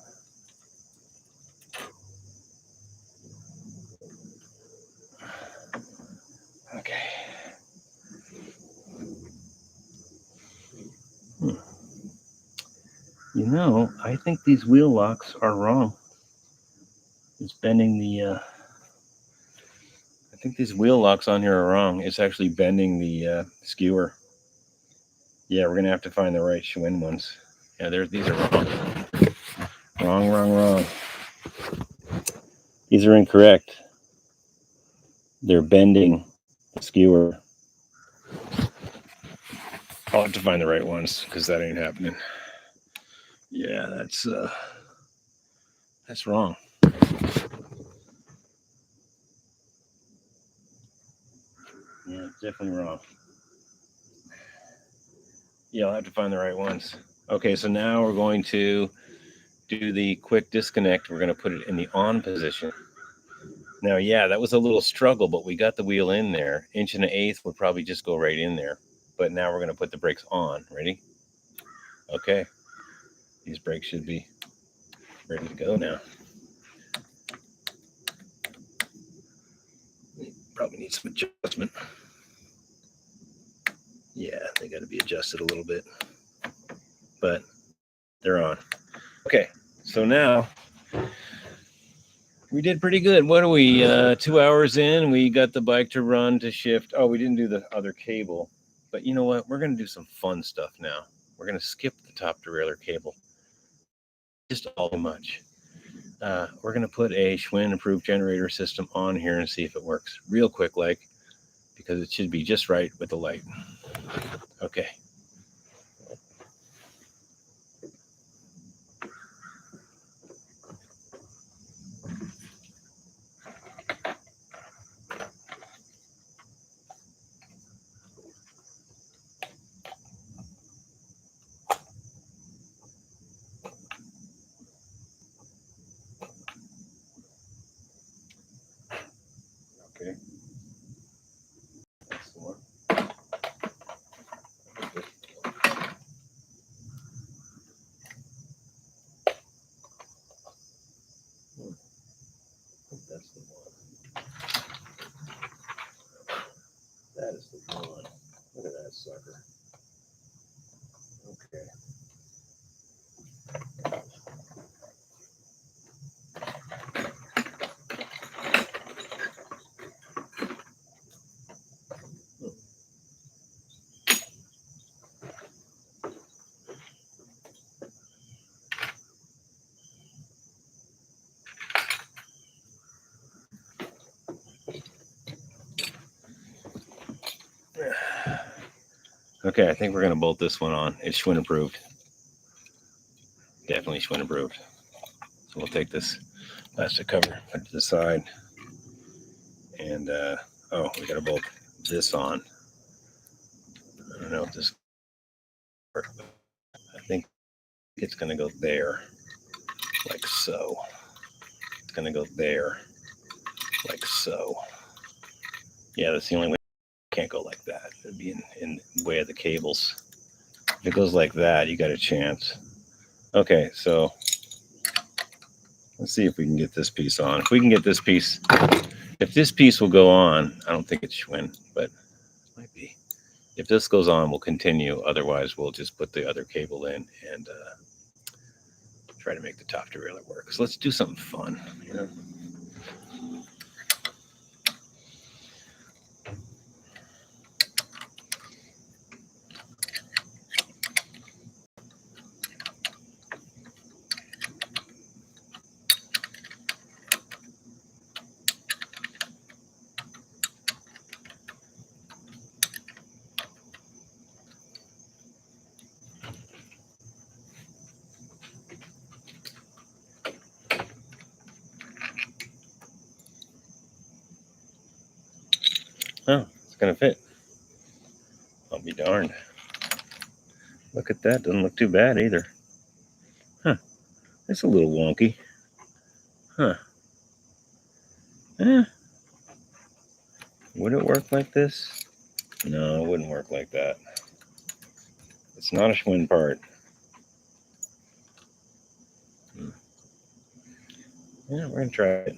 Okay. You know, I think these wheel locks are wrong. It's bending the, I think these wheel locks on here are wrong. It's actually bending the skewer. Yeah, we're going to have to find the right Schwinn ones. Yeah, these are wrong. Wrong. These are incorrect. They're bending the skewer. I'll have to find the right ones because that ain't happening. Yeah, that's wrong. Yeah, it's definitely wrong. Yeah, I'll have to find the right ones. Okay, so now we're going to do the quick disconnect. We're going to put it in the on position. Now, yeah, that was a little struggle, but we got the wheel in there. 1.1 would probably just go right in there. But now we're going to put the brakes on. Ready? Okay. These brakes should be ready to go now. Probably need some adjustment. Yeah, they got to be adjusted a little bit. But they're on. Okay, so now we did pretty good. What are we, 2 hours in? We got the bike to run, to shift. Oh, we didn't do the other cable. But you know what? We're going to do some fun stuff now. We're going to skip the top derailleur cable. Just all too much. We're going to put a Schwinn approved generator system on here and see if it works real quick, because it should be just right with the light. Okay. Okay. That's the one. That's the one. That is the one. Look at that sucker. Okay. Okay, I think we're going to bolt this one on. It's Schwinn approved. Definitely Schwinn approved. So we'll take this plastic cover, put it to the side, and we got to bolt this on. I don't know if this works. I think it's going to go there, like so. It's going to go there, like so. Yeah, that's the only way. It can't go like that. It'd be in the way of the cables. If it goes like that, you got a chance. Okay, so let's see if we can get this piece on. If we can get this piece, if this piece will go on, I don't think it's Schwinn, but it might be. If this goes on, we'll continue. Otherwise, we'll just put the other cable in and try to make the top derailleur work. So let's do something fun, you know? Oh, it's gonna fit. I'll be darned. Look at that. Doesn't look too bad either. Huh. It's a little wonky. Huh. Eh. Would it work like this? No, it wouldn't work like that. It's not a Schwinn part. Yeah, we're gonna try it.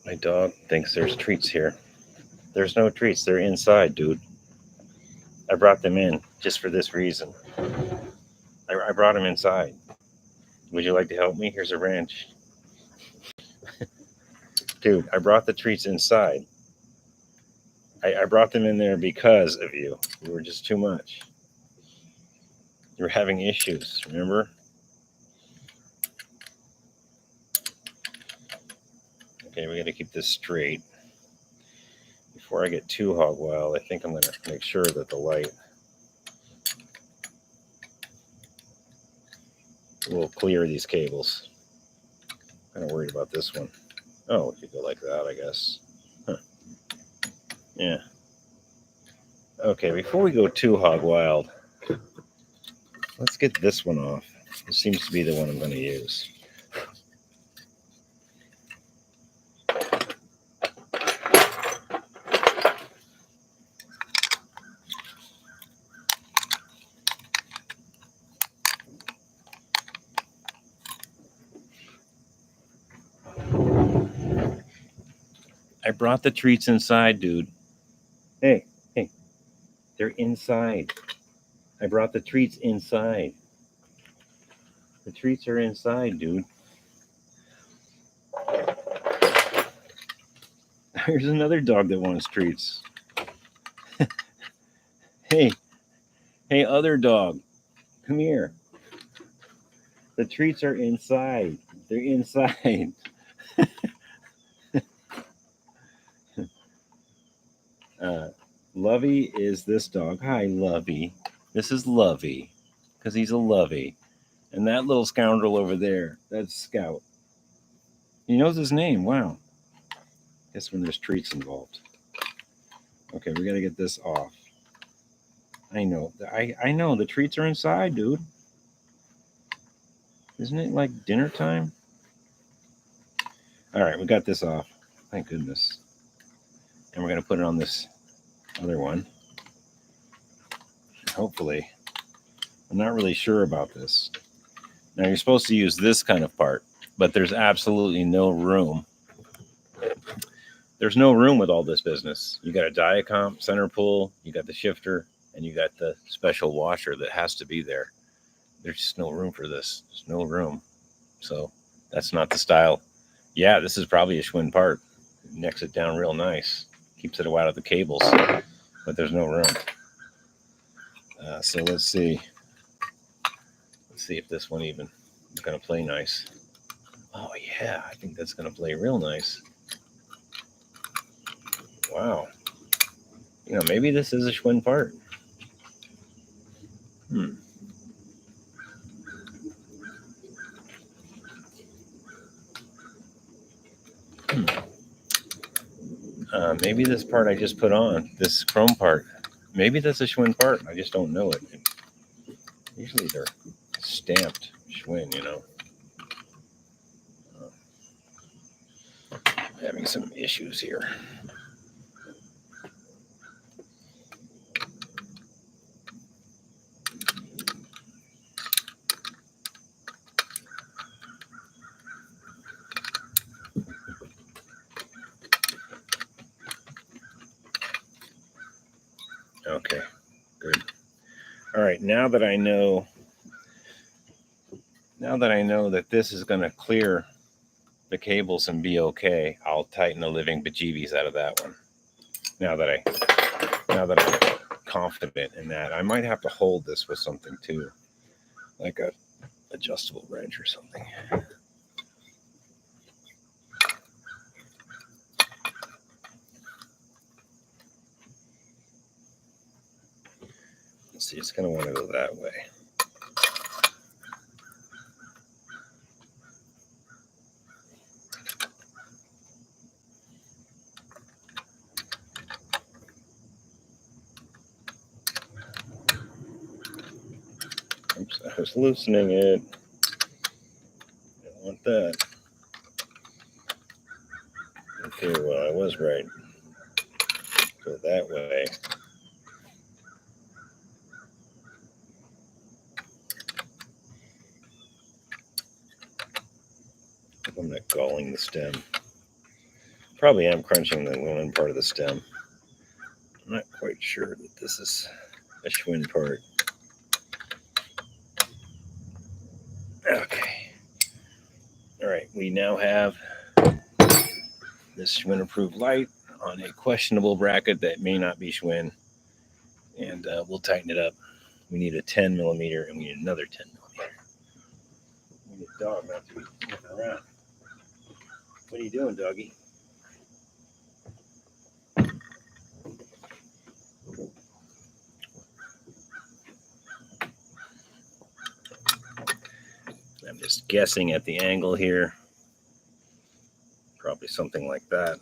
My dog thinks there's treats here. There's no treats. They're inside, dude. I brought them in just for this reason. I brought them inside. Would you like to help me? Here's a wrench. Dude, I brought the treats inside. I brought them in there because of you. You were just too much. You were having issues, remember? Okay, we got to keep this straight. Before I get too hog wild, I think I'm going to make sure that the light we'll clear these cables. Kind of worried about this one. Oh, we could go like that, I guess. Huh. Yeah. Okay, before we go too hog wild, let's get this one off. This seems to be the one I'm going to use. I brought the treats inside, dude. Hey, they're inside. I brought the treats inside. The treats are inside, dude. Here's another dog that wants treats. Hey, other dog, come here. The treats are inside. They're inside. Lovey is this dog. Hi, Lovey. This is Lovey, because he's a Lovey. And that little scoundrel over there, that's Scout. He knows his name. Wow. Guess when there's treats involved. Okay, we got to get this off. I know. I know. The treats are inside, dude. Isn't it like dinner time? All right, we got this off. Thank goodness. And we're going to put it on this other one. Hopefully. I'm not really sure about this. Now, you're supposed to use this kind of part, but there's absolutely no room. There's no room with all this business. You got a Diacomp center pull, you got the shifter, and you got the special washer that has to be there. There's just no room for this. There's no room. So that's not the style. Yeah, this is probably a Schwinn part. Necks it down real nice. Keeps it out of the cables, but there's no room. So let's see. Let's see if this one even is going to play nice. Oh, yeah, I think that's going to play real nice. Wow. You know, maybe this is a Schwinn part. Maybe this part I just put on, this chrome part, maybe that's a Schwinn part. I just don't know it. Usually they're stamped Schwinn, you know. Having some issues here. Okay, good. All right, now that I know that this is going to clear the cables and be okay, I'll tighten the living bejeebies out of that one. Now that I'm confident in that, I might have to hold this with something too, like a adjustable wrench or something. Let's see, it's going to want to go that way. Oops, I was loosening it. Don't want that. Okay, well, I was right. Go that way. I'm not galling the stem. Probably am crunching the one part of the stem. I'm not quite sure that this is a Schwinn part. Okay. All right, we now have this Schwinn approved light on a questionable bracket that may not be Schwinn. And we'll tighten it up. We need a 10 millimeter and we need another 10 millimeter. We need a dog not to be sniffing around. What are you doing, doggy? Just guessing at the angle here. Probably something like that.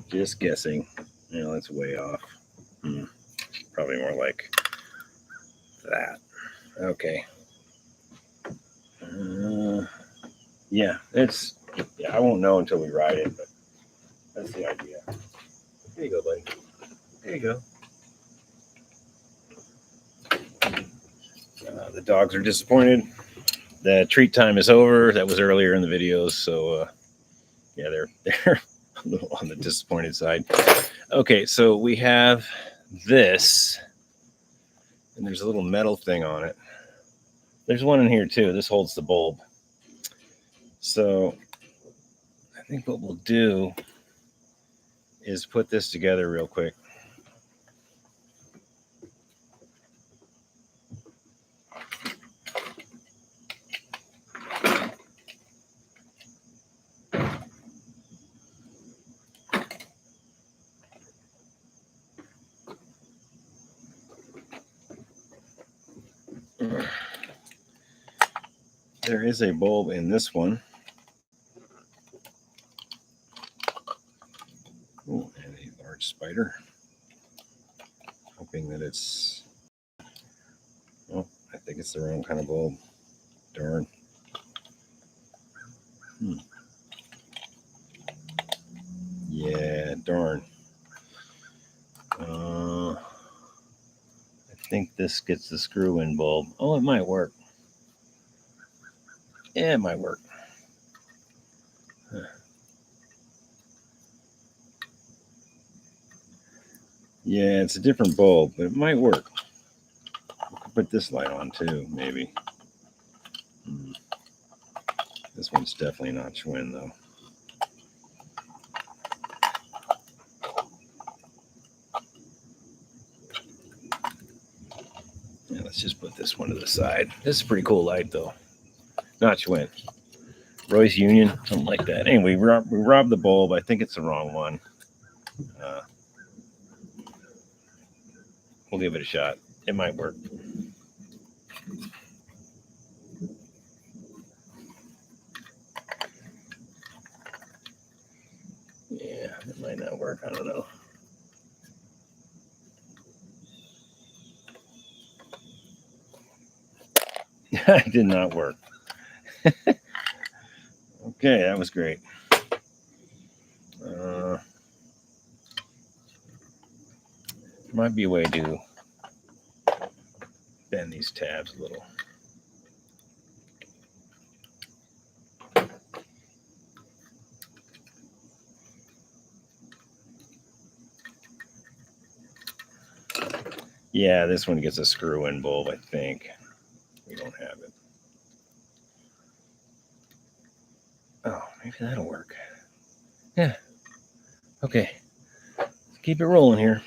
Just guessing. You know, that's way off. Probably more like that. Okay. Yeah, I won't know until we ride it, but that's the idea. There you go, buddy. There you go. The dogs are disappointed. The treat time is over. That was earlier in the videos, so yeah, they're a little on the disappointed side. Okay, so we have this, and there's a little metal thing on it. There's one in here too. This holds the bulb. So I think what we'll do is put this together real quick. There is a bulb in this one. Oh, and a large spider. Hoping that it's... Oh, I think it's the wrong kind of bulb. Darn. Yeah, darn. I think this gets the screw-in bulb. Oh, it might work. Yeah, it might work. Huh. Yeah, it's a different bulb, but it might work. We could put this light on too, maybe. This one's definitely not Schwinn, though. Yeah, let's just put this one to the side. This is a pretty cool light, though. Not Schwinn. Royce Union, something like that. Anyway, we robbed the bulb. I think it's the wrong one. We'll give it a shot. It might work. Yeah, it might not work. I don't know. It did not work. Okay, that was great. Might be a way to bend these tabs a little. Yeah, this one gets a screw-in bulb, I think. We don't have it. Oh, maybe that'll work. Yeah. Okay. Let's keep it rolling here.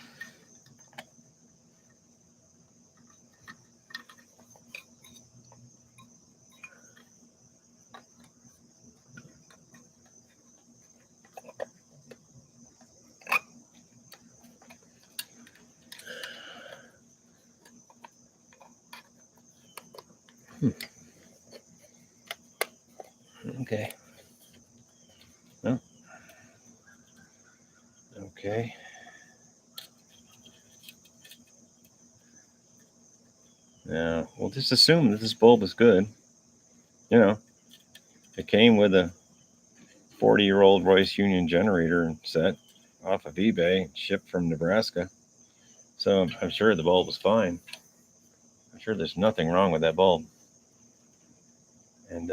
Okay. No. Okay. Now, we'll just assume that this bulb is good. You know, it came with a 40-year-old Royce Union generator set off of eBay, shipped from Nebraska. So I'm sure the bulb is fine. I'm sure there's nothing wrong with that bulb. And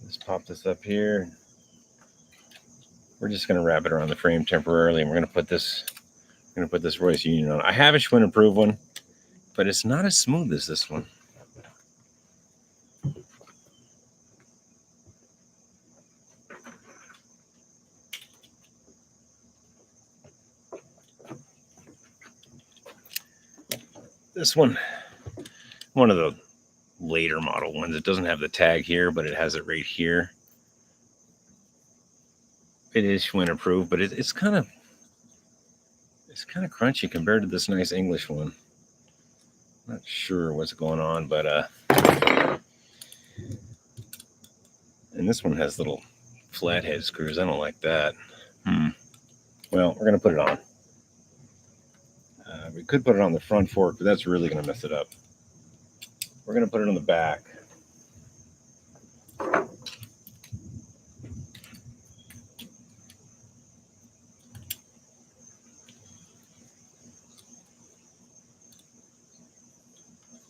let's pop this up here. We're just going to wrap it around the frame temporarily, and we're going to put this Royce Union on. I have a Schwinn approved one, but it's not as smooth as this one. This one, one of the later model ones, it doesn't have the tag here, but it has it right here. It is Schwinn approved, but it's kind of crunchy compared to this nice English one. Not sure what's going on, but and this one has little flathead screws. I don't like that. Well, we're gonna put it on. We could put it on the front fork, but that's really gonna mess it up. We're gonna put it on the back.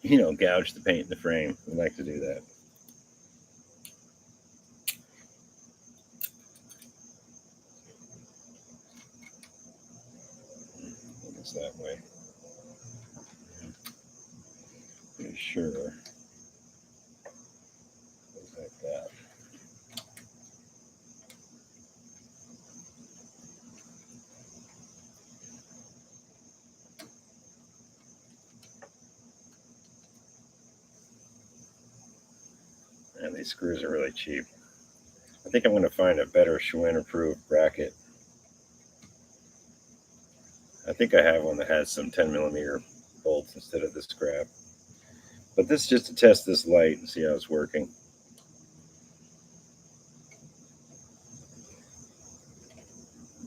You know, gouge the paint in the frame. We like to do that. It's that way. Pretty sure. It's like that. And these screws are really cheap. I think I'm going to find a better Schwinn approved bracket. I think I have one that has some 10mm bolts instead of this crap. But this is just to test this light and see how it's working.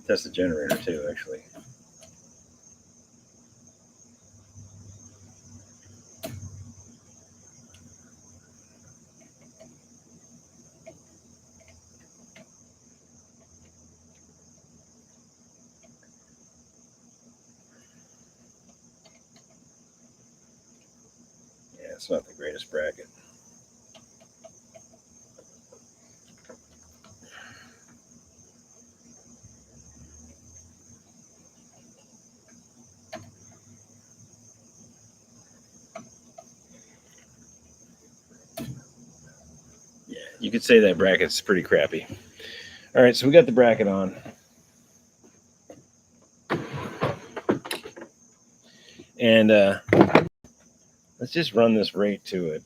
Test the generator too, actually. Yeah, it's not the greatest bracket. Yeah, you could say that bracket's pretty crappy. All right, so we got the bracket on. And let's just run this right to it.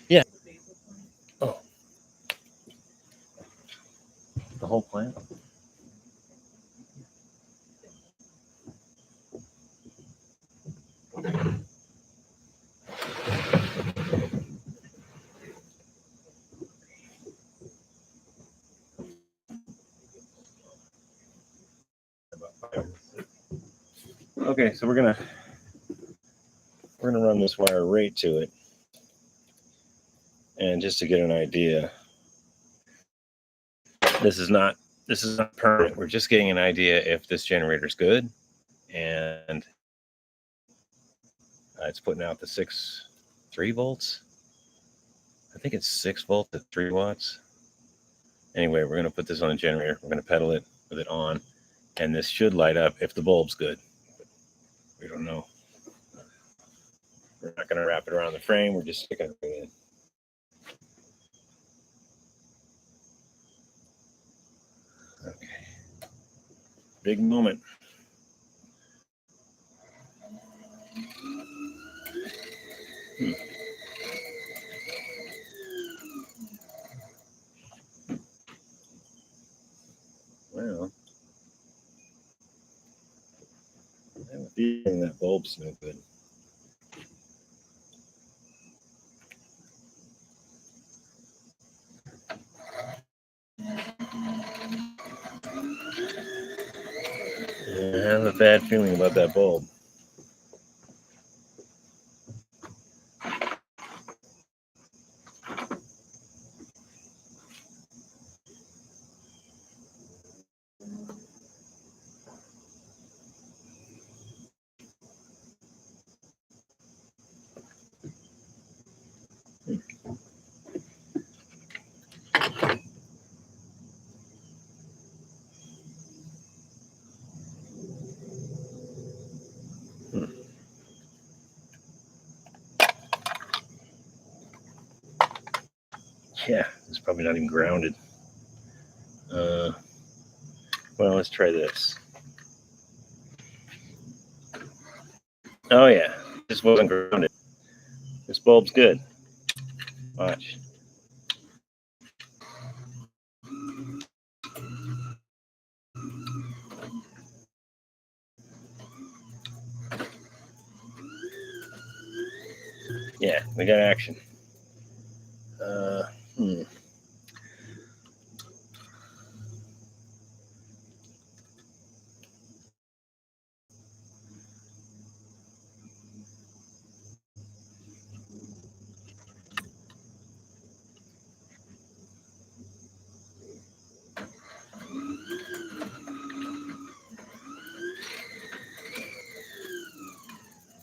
Yeah. Oh. The whole plant? Okay, so we're gonna run this wire right to it, and just to get an idea, this is not permanent. We're just getting an idea if this generator's good, and it's putting out the 3 volts. I think it's 6 volts at 3 watts. Anyway, we're gonna put this on a generator. We're gonna pedal it with it on, and this should light up if the bulb's good. We don't know. We're not going to wrap it around the frame. We're just sticking it in. Okay. Big moment. Well, I have a feeling that bulb's no good. Yeah, I have a bad feeling about that bulb. Yeah, it's probably not even grounded. Well, let's try this. Oh yeah, this wasn't grounded. This bulb's good. Watch. Yeah, we got action.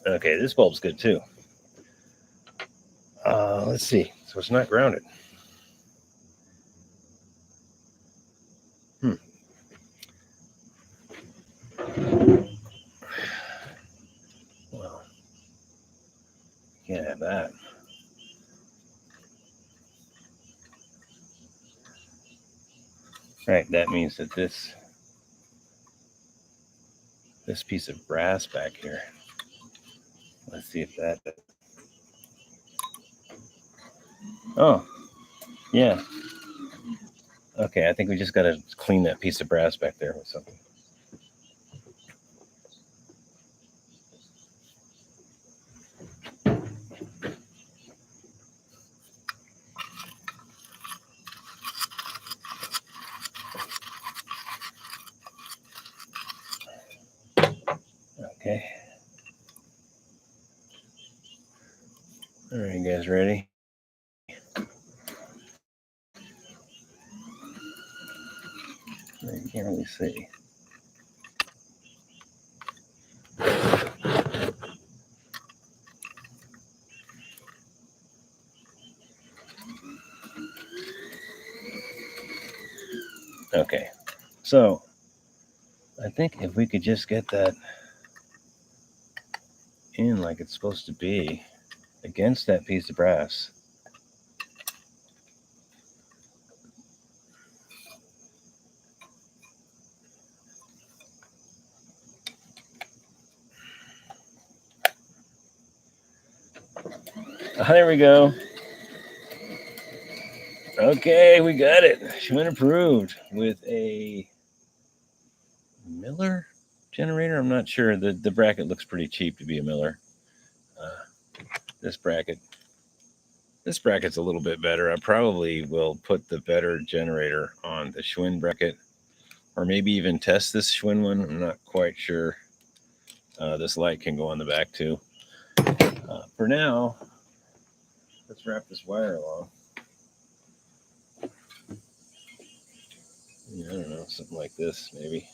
Okay, this bulb's good too. Let's see. So it's not grounded. Well, can't have that. Right, that means that this piece of brass back here. Let's see if that. Oh, yeah. Okay, I think we just got to clean that piece of brass back there with something. Okay. All right, you guys ready? You can't really see. Okay, so I think if we could just get that in like it's supposed to be against that piece of brass. There we go. Okay, we got it. Schwinn approved with a Miller generator. I'm not sure. The bracket looks pretty cheap to be a Miller. This bracket's a little bit better. I probably will put the better generator on the Schwinn bracket, or maybe even test this Schwinn one. I'm not quite sure. This light can go on the back too. For now, let's wrap this wire along. I don't know, something like this maybe.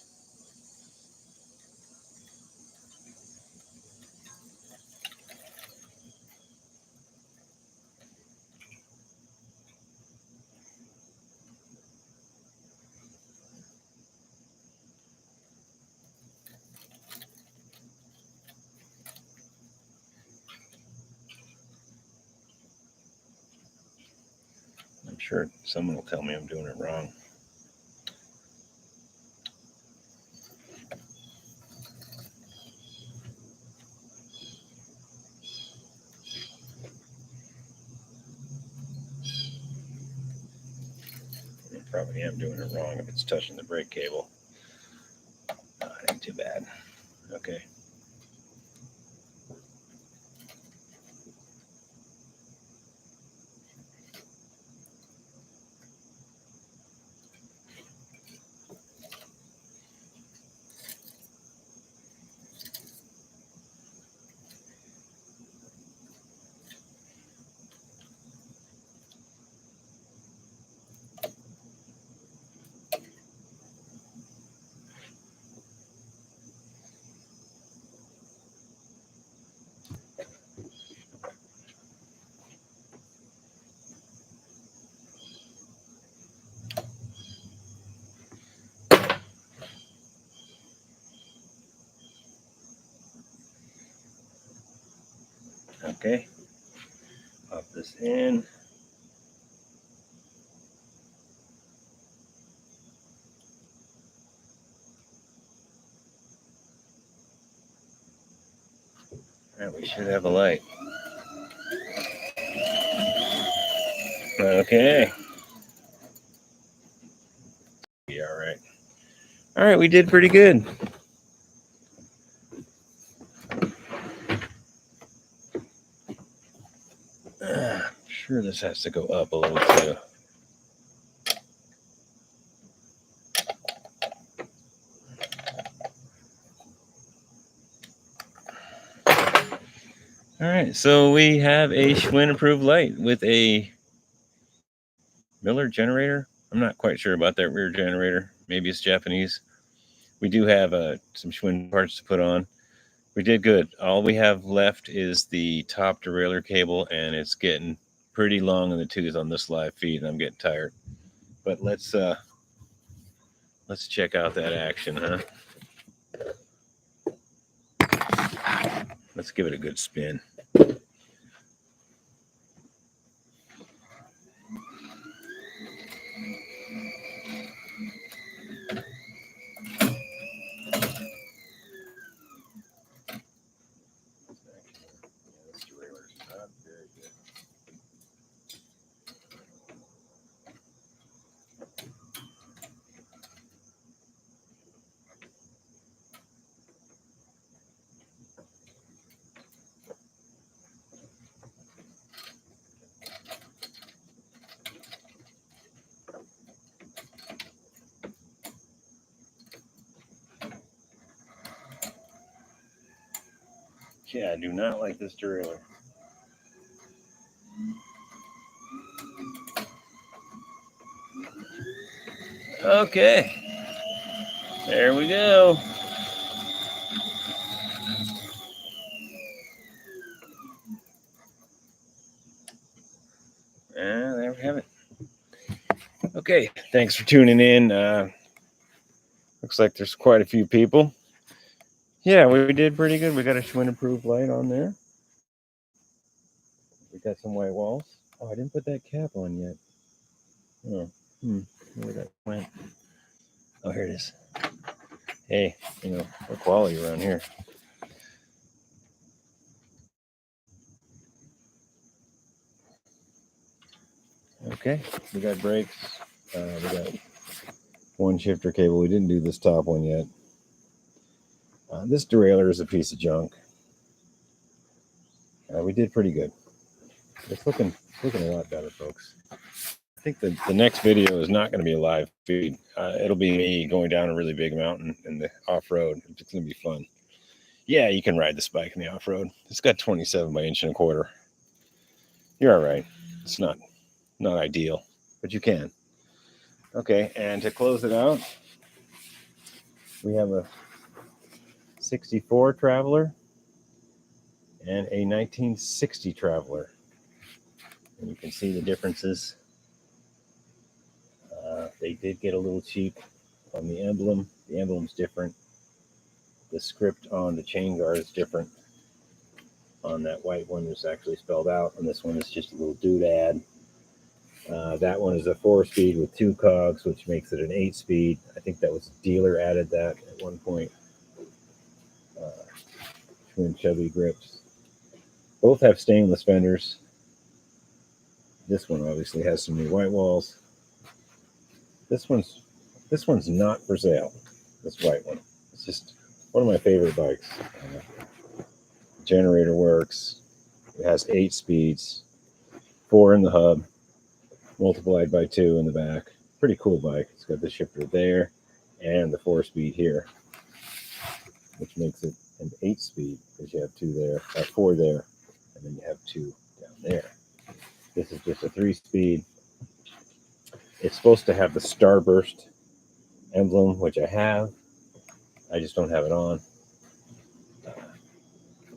I'm sure someone will tell me I'm doing it wrong. I probably am doing it wrong if it's touching the brake cable. It ain't too bad. Okay. Okay. Pop this in. All right, we should have a light. Okay. Yeah, all right. All right, we did pretty good. I'm sure this has to go up a little too. All right, so we have a Schwinn approved light with a Miller generator. I'm not quite sure about that rear generator. Maybe it's Japanese. We do have some Schwinn parts to put on. We did good. All we have left is the top derailleur cable, and it's getting pretty long in the tooth on this live feed, and I'm getting tired. But let's check out that action, huh? Let's give it a good spin. Yeah, I do not like this derailleur. Okay, there we go. There we have it. Okay, thanks for tuning in. Looks like there's quite a few people. Yeah, we did pretty good. We got a Schwinn approved light on there. We got some white walls. Oh, I didn't put that cap on yet. Oh, where that went? Oh, here it is. Hey, we're quality around here. Okay, we got brakes. We got one shifter cable. We didn't do this top one yet. This derailleur is a piece of junk. We did pretty good. It's looking a lot better, folks. I think the next video is not going to be a live feed. It'll be me going down a really big mountain in the off-road. It's going to be fun. Yeah, you can ride this bike in the off-road. It's got 27 by 1.25 inches. You're all right. It's not ideal, but you can. Okay, and to close it out, we have a 64 Traveler and a 1960 Traveler. And you can see the differences. They did get a little cheap on the emblem. The emblem's different. The script on the chain guard is different. On that white one, it's actually spelled out. On this one, it's just a little doodad. That one is a 4-speed with 2 cogs, which makes it an 8-speed. I think that was dealer added that at one point. Twin Chevy grips. Both have stainless fenders. This one obviously has some new white walls. This one's not for sale. This white one. It's just one of my favorite bikes. Generator works. It has 8 speeds, 4 in the hub, multiplied by 2 in the back. Pretty cool bike. It's got the shifter there and the 4-speed here, which makes it an 8-speed because you have 2 there, 4 there, and then you have 2 down there. This is just a 3-speed. It's supposed to have the Starburst emblem, which I have. I just don't have it on.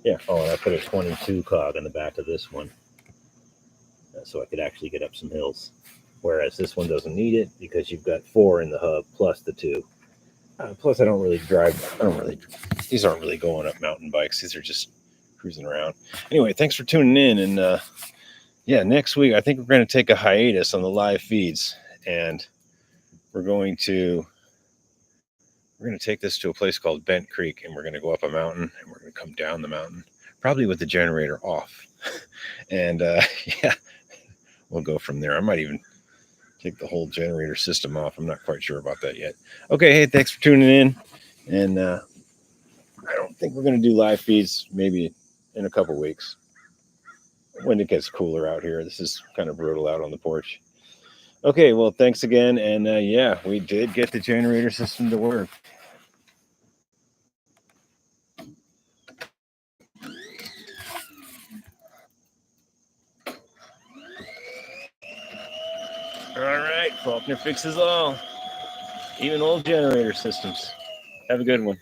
Yeah. Oh, and I put a 22 cog in the back of this one, so I could actually get up some hills. Whereas this one doesn't need it because you've got 4 in the hub plus the 2. Plus, I don't really drive. These aren't really going up mountain bikes. These are just cruising around. Anyway, thanks for tuning in. And yeah, next week I think we're going to take a hiatus on the live feeds, and we're going to take this to a place called Bent Creek, and we're going to go up a mountain, and we're going to come down the mountain, probably with the generator off. And yeah, we'll go from there. I might even take the whole generator system off. I'm not quite sure about that yet. Okay, hey, thanks for tuning in. And I don't think we're going to do live feeds maybe in a couple weeks when it gets cooler out here. This is kind of brutal out on the porch. Okay, well, thanks again. And yeah, we did get the generator system to work. All right, Faulkner fixes all, even old generator systems. Have a good one.